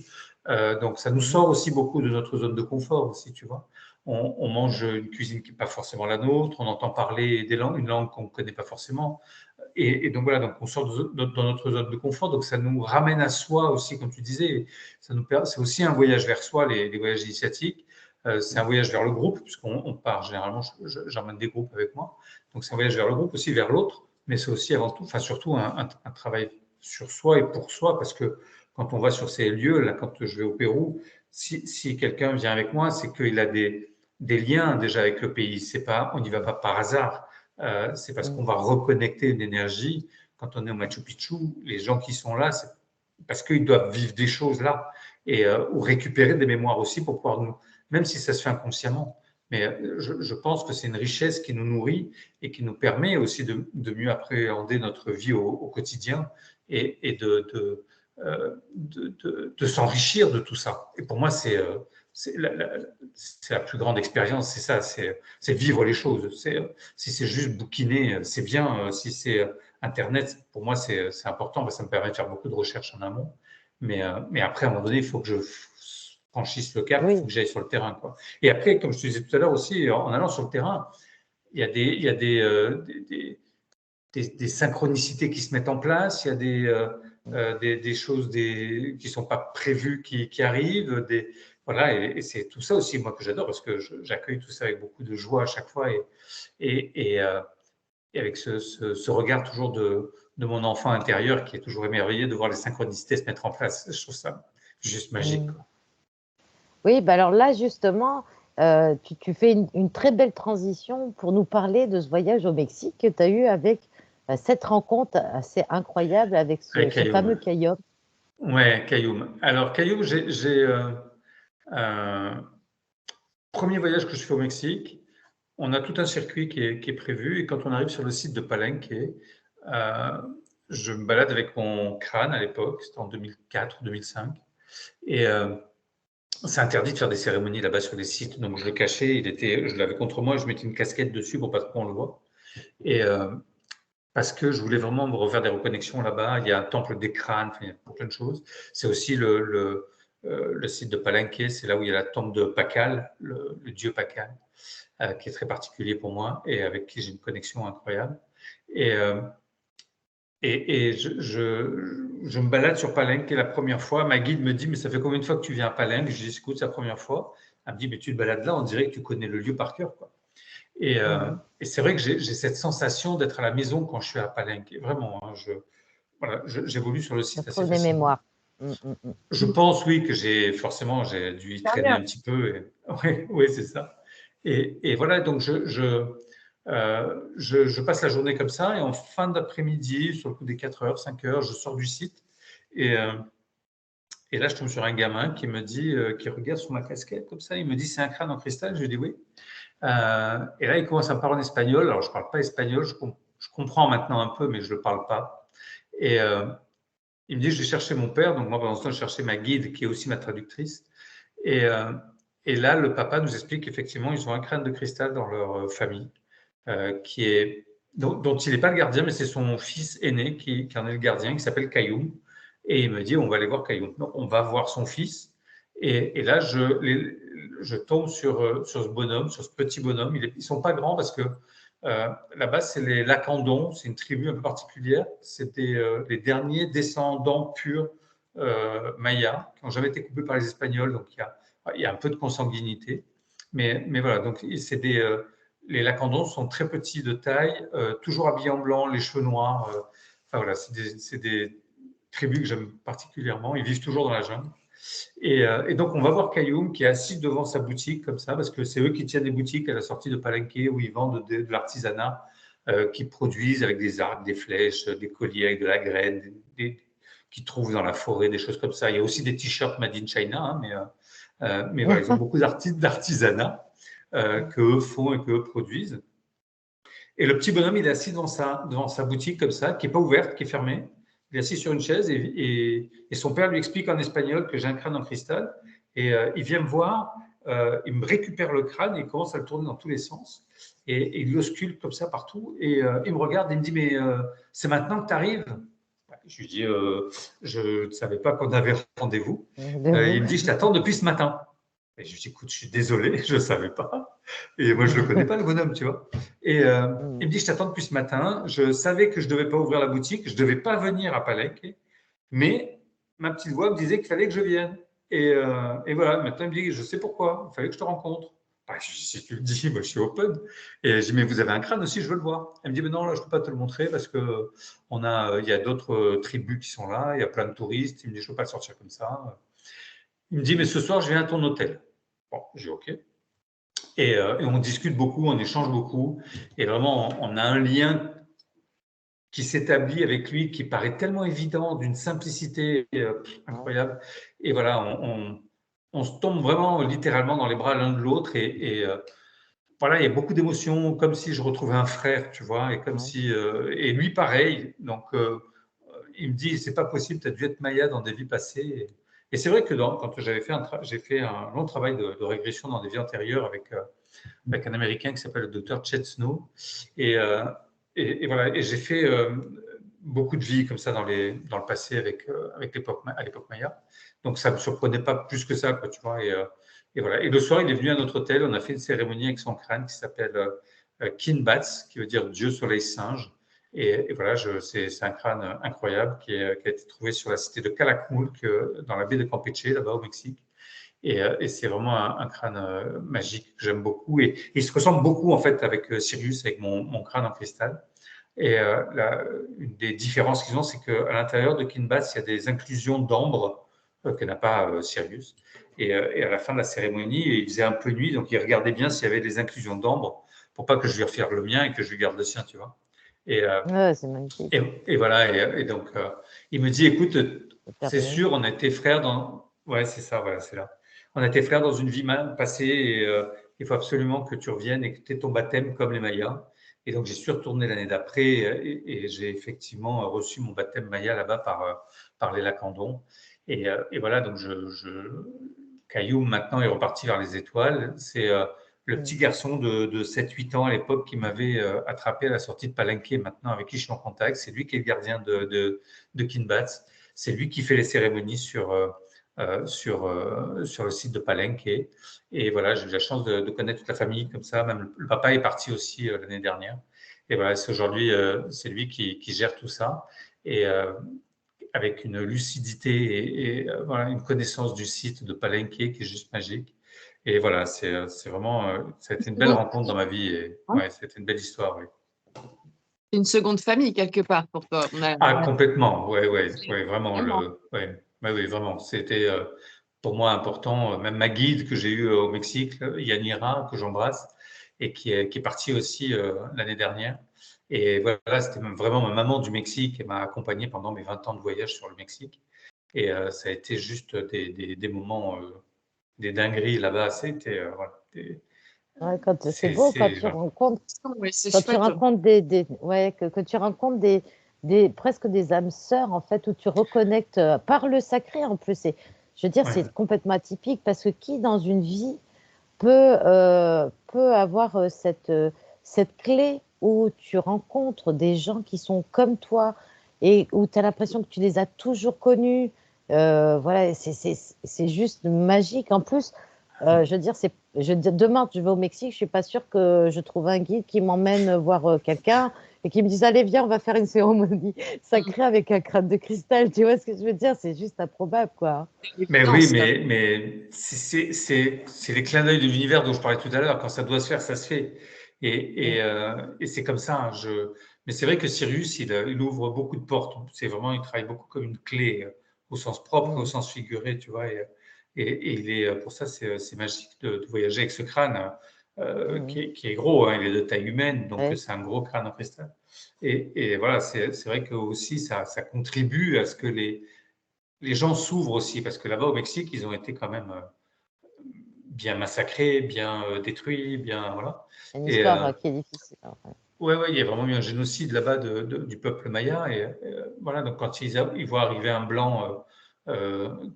[SPEAKER 2] donc ça nous
[SPEAKER 1] Mhm.
[SPEAKER 2] sort aussi beaucoup de notre zone de confort aussi, tu vois. On mange une cuisine qui n'est pas forcément la nôtre, on entend parler une langue qu'on ne connaît pas forcément. Et donc voilà, donc on sort dans notre zone de confort, donc ça nous ramène à soi aussi, comme tu disais. C'est aussi un voyage vers soi, les voyages initiatiques. C'est un voyage vers le groupe, puisqu'on part généralement, j'emmène des groupes avec moi. Donc c'est un voyage vers le groupe, aussi vers l'autre, mais c'est aussi avant tout, enfin surtout un travail sur soi et pour soi, parce que quand on va sur ces lieux, là, quand je vais au Pérou, si quelqu'un vient avec moi, c'est qu'il a des liens déjà avec le pays. C'est pas, on n'y va pas par hasard. C'est parce
[SPEAKER 1] Mm.
[SPEAKER 2] qu'on va reconnecter une énergie. Quand on est au Machu Picchu, les gens qui sont là, c'est parce qu'ils doivent vivre des choses là ou récupérer des mémoires aussi pour pouvoir nous, même si ça se fait inconsciemment. Mais je pense que c'est une richesse qui nous nourrit et qui nous permet aussi de mieux appréhender notre vie au quotidien et de s'enrichir de tout ça. Et pour moi, c'est la plus grande expérience, c'est ça, c'est vivre les choses. Si c'est juste bouquiner, c'est bien. Si c'est Internet, pour moi, c'est important parce que ça me permet de faire beaucoup de recherches en amont. Mais après, à un moment donné, il faut que je franchisse le cap, il faut
[SPEAKER 1] Oui,
[SPEAKER 2] que j'aille sur le terrain, quoi. Et après, comme je te disais tout à l'heure aussi, en allant sur le terrain, il y a des synchronicités qui se mettent en place, il y a des choses qui ne sont pas prévues qui arrivent. Voilà, et c'est tout ça aussi, moi, que j'adore, parce que j'accueille tout ça avec beaucoup de joie à chaque fois et avec ce regard toujours de mon enfant intérieur qui est toujours émerveillé de voir les synchronicités se mettre en place. Je trouve ça juste magique,
[SPEAKER 1] mm.
[SPEAKER 2] quoi.
[SPEAKER 1] Oui, bah alors là, justement, tu fais une très belle transition pour nous parler de ce voyage au Mexique que tu as eu avec cette rencontre assez incroyable avec
[SPEAKER 2] Avec
[SPEAKER 1] ce fameux
[SPEAKER 2] Cayoum.
[SPEAKER 1] Caillaume.
[SPEAKER 2] Ouais, Cayoum. Alors, Cayoum, j'ai premier voyage que je fais au Mexique. On a tout un circuit qui est prévu et quand on arrive sur le site de Palenque, euh, je me balade avec mon crâne à l'époque, c'était en 2004 ou 2005, et c'est interdit de faire des cérémonies là-bas sur les sites, donc je le cachais, je l'avais contre moi, je mettais une casquette dessus pour pas trop on le voit, et parce que je voulais vraiment me refaire des reconnexions là-bas. Il y a un temple des crânes, enfin, il y a plein de choses. C'est aussi le site de Palenque, c'est là où il y a la tombe de Pacal, le dieu Pacal, qui est très particulier pour moi et avec qui j'ai une connexion incroyable. Et, euh, et je me balade sur Palenque la première fois. Ma guide me dit, mais ça fait combien de fois que tu viens à Palenque? Je dis, écoute, c'est la première fois. Elle me dit, mais tu te balades là, on dirait que tu connais le lieu par cœur, quoi.
[SPEAKER 1] Mhm.
[SPEAKER 2] Et c'est vrai que j'ai cette sensation d'être à la maison quand je suis à Palenque. Et vraiment, hein, voilà, j'évolue sur le
[SPEAKER 1] Ça
[SPEAKER 2] site assez
[SPEAKER 1] trouve des
[SPEAKER 2] facilement.
[SPEAKER 1] mémoires. Mm, mm, mm.
[SPEAKER 2] Je pense, oui, que j'ai dû y
[SPEAKER 1] Tant
[SPEAKER 2] traîner
[SPEAKER 1] mieux.
[SPEAKER 2] un petit peu. Oui, oui, c'est ça. Et voilà, donc je passe la journée comme ça et en fin d'après-midi, sur le coup des 4 heures, 5 heures, je sors du site et, euh, et là, je tombe sur un gamin qui me dit, qui regarde sur ma casquette comme ça, il me dit, c'est un crâne en cristal? Je lui dis oui. Et là, il commence à me parler en espagnol. Alors, je ne parle pas espagnol, je comprends maintenant un peu, mais je ne le parle pas. Et il me dit, je vais chercher mon père. Donc, moi, pendant ce temps, je cherchais ma guide, qui est aussi ma traductrice. Et, euh, et là, le papa nous explique qu'effectivement, ils ont un crâne de cristal dans leur famille, dont il n'est pas le gardien, mais c'est son fils aîné qui en est le gardien, qui s'appelle Cayoum. Et il me dit, on va aller voir Cayoum. Donc, on va voir son fils. Et là, je tombe sur ce bonhomme, sur ce petit bonhomme. Ils ne sont pas grands parce que là-bas, c'est les Lacandons, c'est une tribu un peu particulière. C'était les derniers descendants purs mayas qui n'ont jamais été coupés par les Espagnols, donc il y a un peu de consanguinité. Mais voilà, donc les Lacandons sont très petits de taille, toujours habillés en blanc, les cheveux noirs. Enfin voilà, c'est des tribus que j'aime particulièrement. Ils vivent toujours dans la jungle. Et donc, on va voir Kayoum qui est assis devant sa boutique comme ça, parce que c'est eux qui tiennent des boutiques à la sortie de Palenque où ils vendent de l'artisanat qu'ils produisent avec des arcs, des flèches, des colliers avec de la graine, qu'ils trouvent dans la forêt, des choses comme ça. Il y a aussi des t-shirts made in China, hein, mais voilà, ils ont beaucoup d'artisanat qu'eux font et qu'eux produisent. Et le petit bonhomme, il est assis devant sa boutique comme ça, qui n'est pas ouverte, qui est fermée. Il est assis sur une chaise et son père lui explique en espagnol que j'ai un crâne en cristal. Et il vient me voir, il me récupère le crâne et il commence à le tourner dans tous les sens. Et il l'ausculte comme ça partout. Et il me regarde et il me dit, mais c'est maintenant que tu arrives? Je lui dis, je ne savais pas qu'on avait rendez-vous. Il me dit, je t'attends depuis ce matin. Et je lui dis, écoute, je suis désolé, je ne savais pas. Et moi, je ne le connais pas, le bonhomme, tu vois. Et il me dit, je t'attends depuis ce matin. Je savais que je ne devais pas ouvrir la boutique. Je ne devais pas venir à Palenque. Mais ma petite voix me disait qu'il fallait que je vienne. Et voilà, maintenant, il me dit, je sais pourquoi. Il fallait que je te rencontre. Je dis, si tu le dis, moi, je suis open. Et je dis, mais vous avez un crâne aussi, je veux le voir. Elle me dit, mais non, là, je ne peux pas te le montrer parce qu'il y a d'autres tribus qui sont là. Il y a plein de touristes. Il me dit, je ne peux pas le sortir comme ça. Il me dit, mais ce soir, je viens à ton hôtel. Bon, j'ai dit OK. Et on discute beaucoup, on échange beaucoup. Et vraiment, on a un lien qui s'établit avec lui, qui paraît tellement évident, d'une simplicité incroyable. Et voilà, on se tombe vraiment littéralement dans les bras l'un de l'autre. Et voilà, il y a beaucoup d'émotions, comme si je retrouvais un frère, tu vois, et comme si. Et lui, pareil. Donc, il me dit, c'est pas possible, tu as dû être Maya dans des vies passées. Et c'est vrai que quand j'ai fait un long travail de régression dans des vies antérieures avec un Américain qui s'appelle le docteur Chet Snow. Et voilà, et j'ai fait beaucoup de vies comme ça dans le passé à l'époque Maya. Donc ça ne me surprenait pas plus que ça, quoi, tu vois. Et voilà. Et le soir, il est venu à notre hôtel, on a fait une cérémonie avec son crâne qui s'appelle Kinbats, qui veut dire Dieu soleil singe. Et voilà, c'est un crâne incroyable qui a été trouvé sur la cité de Calakmul, dans la baie de Campeche, là-bas au Mexique. Et c'est vraiment un crâne magique que j'aime beaucoup. Et il se ressemble beaucoup, en fait, avec Sirius, avec mon crâne en cristal. Et une des différences qu'ils ont, c'est qu'à l'intérieur de Kinbats, il y a des inclusions d'ambre que n'a pas Sirius. Et à la fin de la cérémonie, il faisait un peu nuit, donc il regardait bien s'il y avait des inclusions d'ambre pour pas que je lui refaire le mien et que je lui garde le sien, tu vois.
[SPEAKER 1] C'est magnifique.
[SPEAKER 2] Et voilà, et donc il me dit, écoute, c'est sûr, on a été frères dans. Ouais, c'est ça, voilà, c'est là. On a été frères dans une vie passée et il faut absolument que tu reviennes et que tu aies ton baptême comme les Mayas. Et donc, j'y suis retourné l'année d'après et j'ai effectivement reçu mon baptême Maya là-bas par les Lacandons. Et voilà, donc Cailloum maintenant est reparti vers les étoiles. C'est le petit garçon de 7-8 ans à l'époque qui m'avait attrapé à la sortie de Palenque, maintenant avec qui je suis en contact. C'est lui qui est le gardien de Kinbats. C'est lui qui fait les cérémonies sur le site de Palenque. Et voilà, j'ai eu la chance de connaître toute la famille comme ça. Même le papa est parti aussi l'année dernière. Et voilà, aujourd'hui, c'est lui qui gère tout ça. Et avec une lucidité et voilà, une connaissance du site de Palenque qui est juste magique. Et voilà, c'est vraiment, ça a été une belle rencontre dans ma vie. Et ouais, c'était une belle histoire. Oui.
[SPEAKER 3] Une seconde famille quelque part pour toi.
[SPEAKER 2] Complètement. Ouais, vraiment. Oui, vraiment. C'était pour moi important. Même ma guide que j'ai eue au Mexique, Yanira, que j'embrasse, et qui est partie aussi l'année dernière. Et voilà, c'était vraiment ma maman du Mexique et m'a accompagné pendant mes 20 ans de voyage sur le Mexique. Et ça a été juste des moments, des dingueries là-bas. C'était
[SPEAKER 1] C'est beau quand tu rencontres, que tu rencontres presque des âmes sœurs en fait, où tu reconnectes par le sacré en plus. Je veux dire, c'est complètement atypique parce que qui dans une vie peut avoir cette clé où tu rencontres des gens qui sont comme toi et où tu as l'impression que tu les as toujours connus Voilà, c'est juste magique. En plus, je veux dire, demain, je vais au Mexique, je suis pas sûre que je trouve un guide qui m'emmène voir quelqu'un et qui me dise, allez, viens, on va faire une cérémonie sacrée avec un crâne de cristal. Tu vois ce que je veux dire? C'est juste improbable, quoi.
[SPEAKER 2] Mais oui,
[SPEAKER 3] L'évidence, quoi.
[SPEAKER 2] mais c'est les clins d'œil de l'univers dont je parlais tout à l'heure. Quand ça doit se faire, ça se fait.
[SPEAKER 1] Mm.
[SPEAKER 2] Et c'est comme ça, hein. Mais c'est vrai que Sirius, il ouvre beaucoup de portes. C'est vraiment, il travaille beaucoup comme une clé, au sens propre et au
[SPEAKER 1] Mm.
[SPEAKER 2] sens figuré, tu vois. Et il est, pour ça, c'est magique de voyager avec ce crâne,
[SPEAKER 1] Mm.
[SPEAKER 2] qui est gros, hein. Il est de taille humaine, donc
[SPEAKER 1] Ouais.
[SPEAKER 2] c'est un gros crâne en cristal. Et voilà, c'est vrai que aussi, ça contribue à ce que les gens s'ouvrent aussi, parce que là-bas au Mexique, ils ont été quand même bien massacrés, bien détruits, bien voilà.
[SPEAKER 1] C'est une
[SPEAKER 2] Et
[SPEAKER 1] histoire qui est difficile, hein, ouais.
[SPEAKER 2] ouais, il y a vraiment eu un génocide là-bas du peuple maya. Et voilà, donc quand ils voient arriver un blanc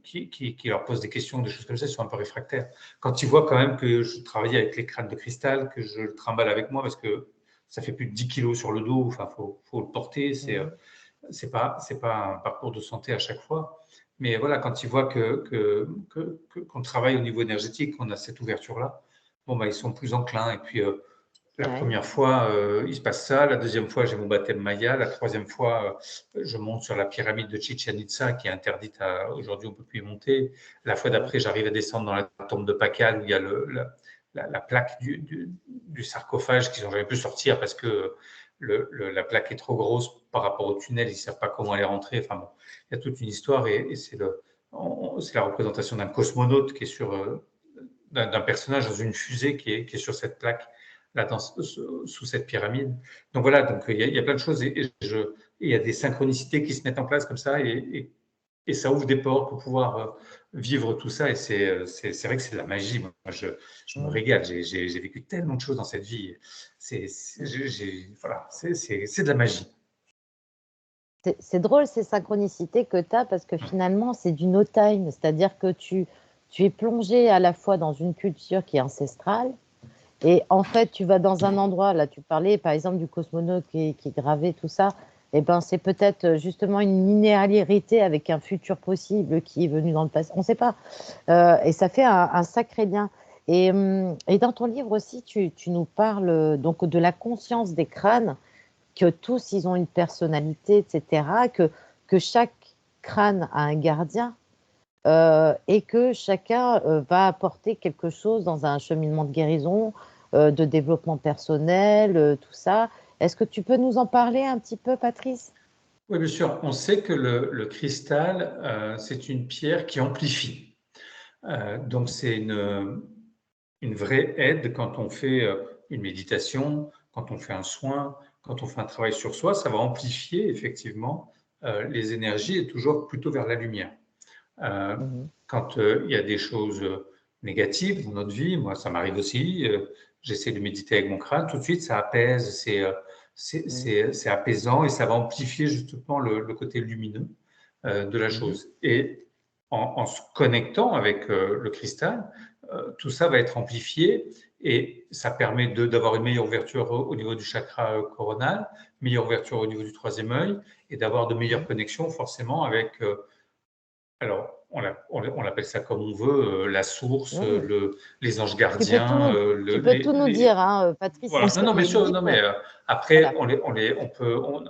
[SPEAKER 2] qui leur pose des questions, des choses comme ça, ils sont un peu réfractaires. Quand ils voient quand même que je travaillais avec les crânes de cristal, que je le trimballe avec moi parce que ça fait plus de 10 kilos sur le dos, enfin, faut le porter,
[SPEAKER 1] Mm.
[SPEAKER 2] c'est pas un parcours de santé à chaque fois. Mais voilà, quand ils voient qu'on travaille au niveau énergétique, qu'on a cette ouverture-là, bon, bah, ils sont plus enclins. Et puis, la
[SPEAKER 1] Ouais.
[SPEAKER 2] première fois, il se passe ça. La deuxième fois, j'ai mon baptême maya. La troisième fois, je monte sur la pyramide de Chichen Itza, qui est interdite aujourd'hui, on ne peut plus y monter. La fois
[SPEAKER 1] Ouais.
[SPEAKER 2] d'après, j'arrive à descendre dans la tombe de Pakal, où il y a la plaque du sarcophage qu'ils n'ont jamais pu sortir parce que la plaque est trop grosse par rapport au tunnel. Ils ne savent pas comment aller rentrer. Enfin bon, il y a toute une histoire et c'est la représentation d'un cosmonaute qui est d'un personnage dans une fusée qui est sur cette plaque là sous cette pyramide. Donc voilà, donc il y a plein de choses et il y a des synchronicités qui se mettent en place comme ça et ça ouvre des portes pour pouvoir vivre tout ça et c'est vrai que c'est de la magie. Moi, je me
[SPEAKER 1] Mm.
[SPEAKER 2] régale. J'ai vécu tellement de choses dans cette vie. Voilà, c'est de la magie.
[SPEAKER 1] C'est drôle ces synchronicités que tu as parce que finalement, c'est du no time, c'est-à-dire que tu es plongé à la fois dans une culture qui est ancestrale et en fait, tu vas dans un endroit, là tu parlais par exemple du cosmonaute qui est gravé, tout ça, et ben c'est peut-être justement une linéarité avec un futur possible qui est venu dans le passé, on ne sait pas. Et ça fait un sacré lien. Et dans ton livre aussi, tu nous parles donc de la conscience des crânes que tous, ils ont une personnalité, etc., que chaque crâne a un gardien et que chacun va apporter quelque chose dans un cheminement de guérison, de développement personnel, tout ça. Est-ce que tu peux nous en parler un petit peu, Patrice?
[SPEAKER 2] Oui, bien sûr. On sait que le cristal, c'est une pierre qui amplifie. Donc, c'est une vraie aide quand on fait une méditation, quand on fait un soin, quand on fait un travail sur soi. Ça va amplifier effectivement les énergies et toujours plutôt vers la lumière. Euh,
[SPEAKER 1] Mhm.
[SPEAKER 2] Quand il y a des choses négatives dans notre vie, moi ça m'arrive aussi, j'essaie de méditer avec mon crâne, tout de suite ça apaise,
[SPEAKER 1] Mhm.
[SPEAKER 2] c'est apaisant et ça va amplifier justement le côté lumineux de la
[SPEAKER 1] Mhm.
[SPEAKER 2] chose. Et en se connectant avec le cristal, tout ça va être amplifié et ça permet d'avoir une meilleure ouverture au niveau du chakra coronal, meilleure ouverture au niveau du troisième œil et d'avoir de meilleures
[SPEAKER 1] Mhm.
[SPEAKER 2] connexions forcément avec alors, on l'appelle ça comme on veut, la source,
[SPEAKER 1] Oui.
[SPEAKER 2] les anges
[SPEAKER 1] Tu peux tout
[SPEAKER 2] gardiens,
[SPEAKER 1] nous, tu peux tout nous dire, hein, Patrice,
[SPEAKER 3] On
[SPEAKER 2] voilà. Non,
[SPEAKER 3] sait
[SPEAKER 2] non, bien
[SPEAKER 3] pas.
[SPEAKER 1] c'est
[SPEAKER 2] sûr, non,
[SPEAKER 1] libre.
[SPEAKER 2] mais après,
[SPEAKER 1] Voilà.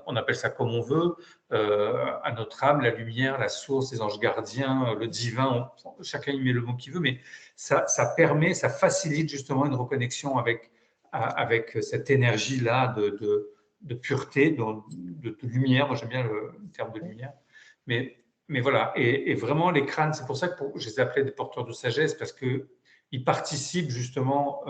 [SPEAKER 2] on appelle ça comme on veut, à notre âme, la lumière, la source, les anges gardiens, le divin, chacun y met le mot qu'il veut, mais ça permet, ça facilite justement une reconnexion avec cette énergie-là de pureté, de lumière. Moi, j'aime bien le terme de lumière. Mais mais voilà, et vraiment les crânes, c'est pour ça que je les appelais des porteurs de sagesse, parce qu'ils participent justement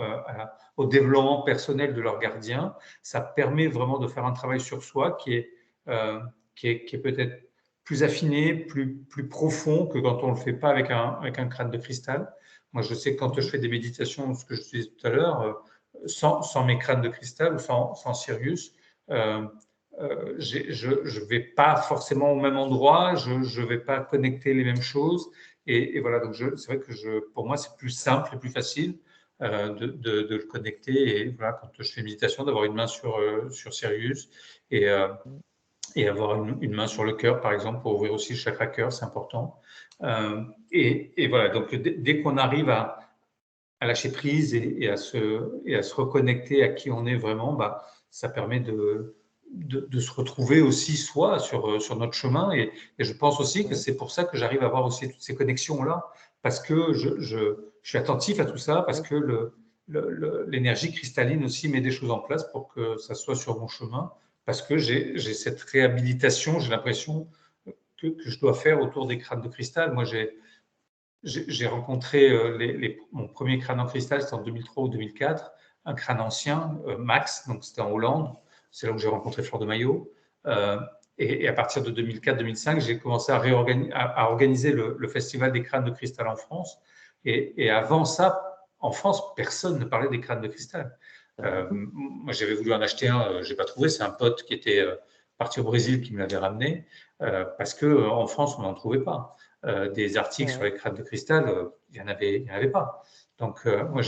[SPEAKER 2] au développement personnel de leur gardien. Ça permet vraiment de faire un travail sur soi euh, qui est peut-être plus affiné, plus profond que quand on ne le fait pas avec un crâne de cristal. Moi, je sais que quand je
[SPEAKER 1] Mhm.
[SPEAKER 2] fais des méditations, ce que je disais tout à l'heure, sans mes crânes de cristal ou sans Sirius, euh, je ne vais pas forcément au même endroit, je ne vais pas connecter les mêmes choses. Et voilà, donc c'est vrai que pour moi, c'est plus simple et plus facile de le connecter. Et voilà, quand je fais méditation, d'avoir une main sur Sirius et, euh, et avoir une main sur le cœur, par exemple, pour ouvrir aussi le chakra cœur, c'est important. Et voilà, donc dès qu'on arrive à lâcher prise et à se reconnecter à qui on est vraiment, bah, ça permet de se retrouver aussi soi sur notre chemin. Et je pense aussi que c'est pour ça que j'arrive à avoir aussi toutes ces connexions-là, parce que je suis attentif à tout ça, parce
[SPEAKER 1] Oui.
[SPEAKER 2] que l'énergie cristalline aussi met des choses en place pour que ça soit sur mon chemin, parce que j'ai cette réhabilitation, j'ai l'impression que je dois faire autour des crânes de cristal. Moi, j'ai rencontré mon premier crâne en cristal, c'était en 2003 ou 2004, un crâne ancien, Max, donc c'était en Hollande. C'est là où j'ai rencontré Fleur de Maillot. Et à partir de 2004-2005, j'ai commencé à organiser le Festival des crânes de cristal en France. Et avant ça, en France, personne ne parlait des crânes de cristal. Moi, j'avais voulu en acheter un, je n'ai pas trouvé. C'est un pote qui était parti au Brésil qui me l'avait ramené, parce qu'en France, on n'en trouvait pas. Des articles sur les crânes de cristal, il n'y en avait pas. Donc, moi,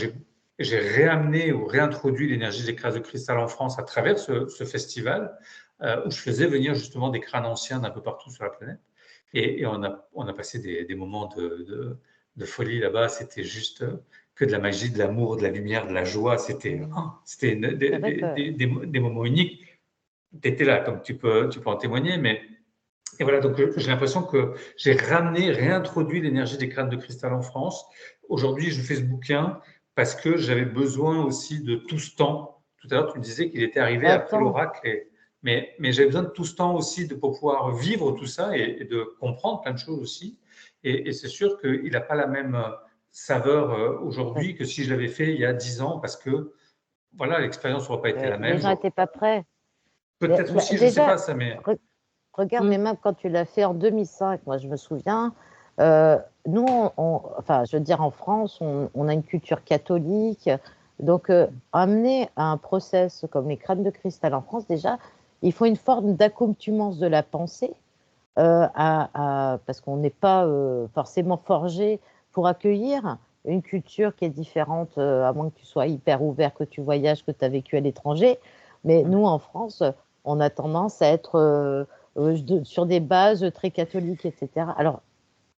[SPEAKER 2] j'ai réamené ou réintroduit l'énergie des crânes de cristal en France à travers ce festival, où je faisais venir justement des crânes anciens d'un peu partout sur la planète. Et on a passé des moments de folie là-bas. C'était juste que de la magie, de l'amour, de la lumière, de la joie. C'était
[SPEAKER 1] C'est vrai que
[SPEAKER 2] des moments uniques. Tu étais là, donc tu peux en témoigner, mais et voilà, donc j'ai l'impression que j'ai réintroduit l'énergie des crânes de cristal en France. Aujourd'hui, je fais ce bouquin parce que j'avais besoin aussi de tout ce temps. Tout à l'heure, tu me disais qu'il était arrivé après
[SPEAKER 1] attends,
[SPEAKER 2] l'oracle, mais j'avais besoin de tout ce temps aussi pour pouvoir vivre tout ça et de comprendre plein de choses aussi. Et c'est sûr qu'il n'a pas la même saveur aujourd'hui que si je l'avais fait il y a 10 ans, parce que voilà, l'expérience n'aurait pas été la
[SPEAKER 1] les
[SPEAKER 2] même.
[SPEAKER 1] gens n'étaient pas prêts.
[SPEAKER 2] Peut-être aussi, je ne sais
[SPEAKER 1] Déjà,
[SPEAKER 2] pas ça, mais
[SPEAKER 1] regarde,
[SPEAKER 3] Mm.
[SPEAKER 1] mais même quand tu l'as fait en 2005, moi je me souviens, nous, enfin, je veux dire, en France, on a une culture catholique. Donc, amener à un process comme les crânes de cristal en France, déjà, il faut une forme d'accoutumance de la pensée, parce qu'on n'est pas forcément forgé pour accueillir une culture qui est différente, à moins que tu sois hyper ouvert, que tu voyages, que tu as vécu à l'étranger. Mais nous, en France, on a tendance à être sur des bases très catholiques, etc. Alors,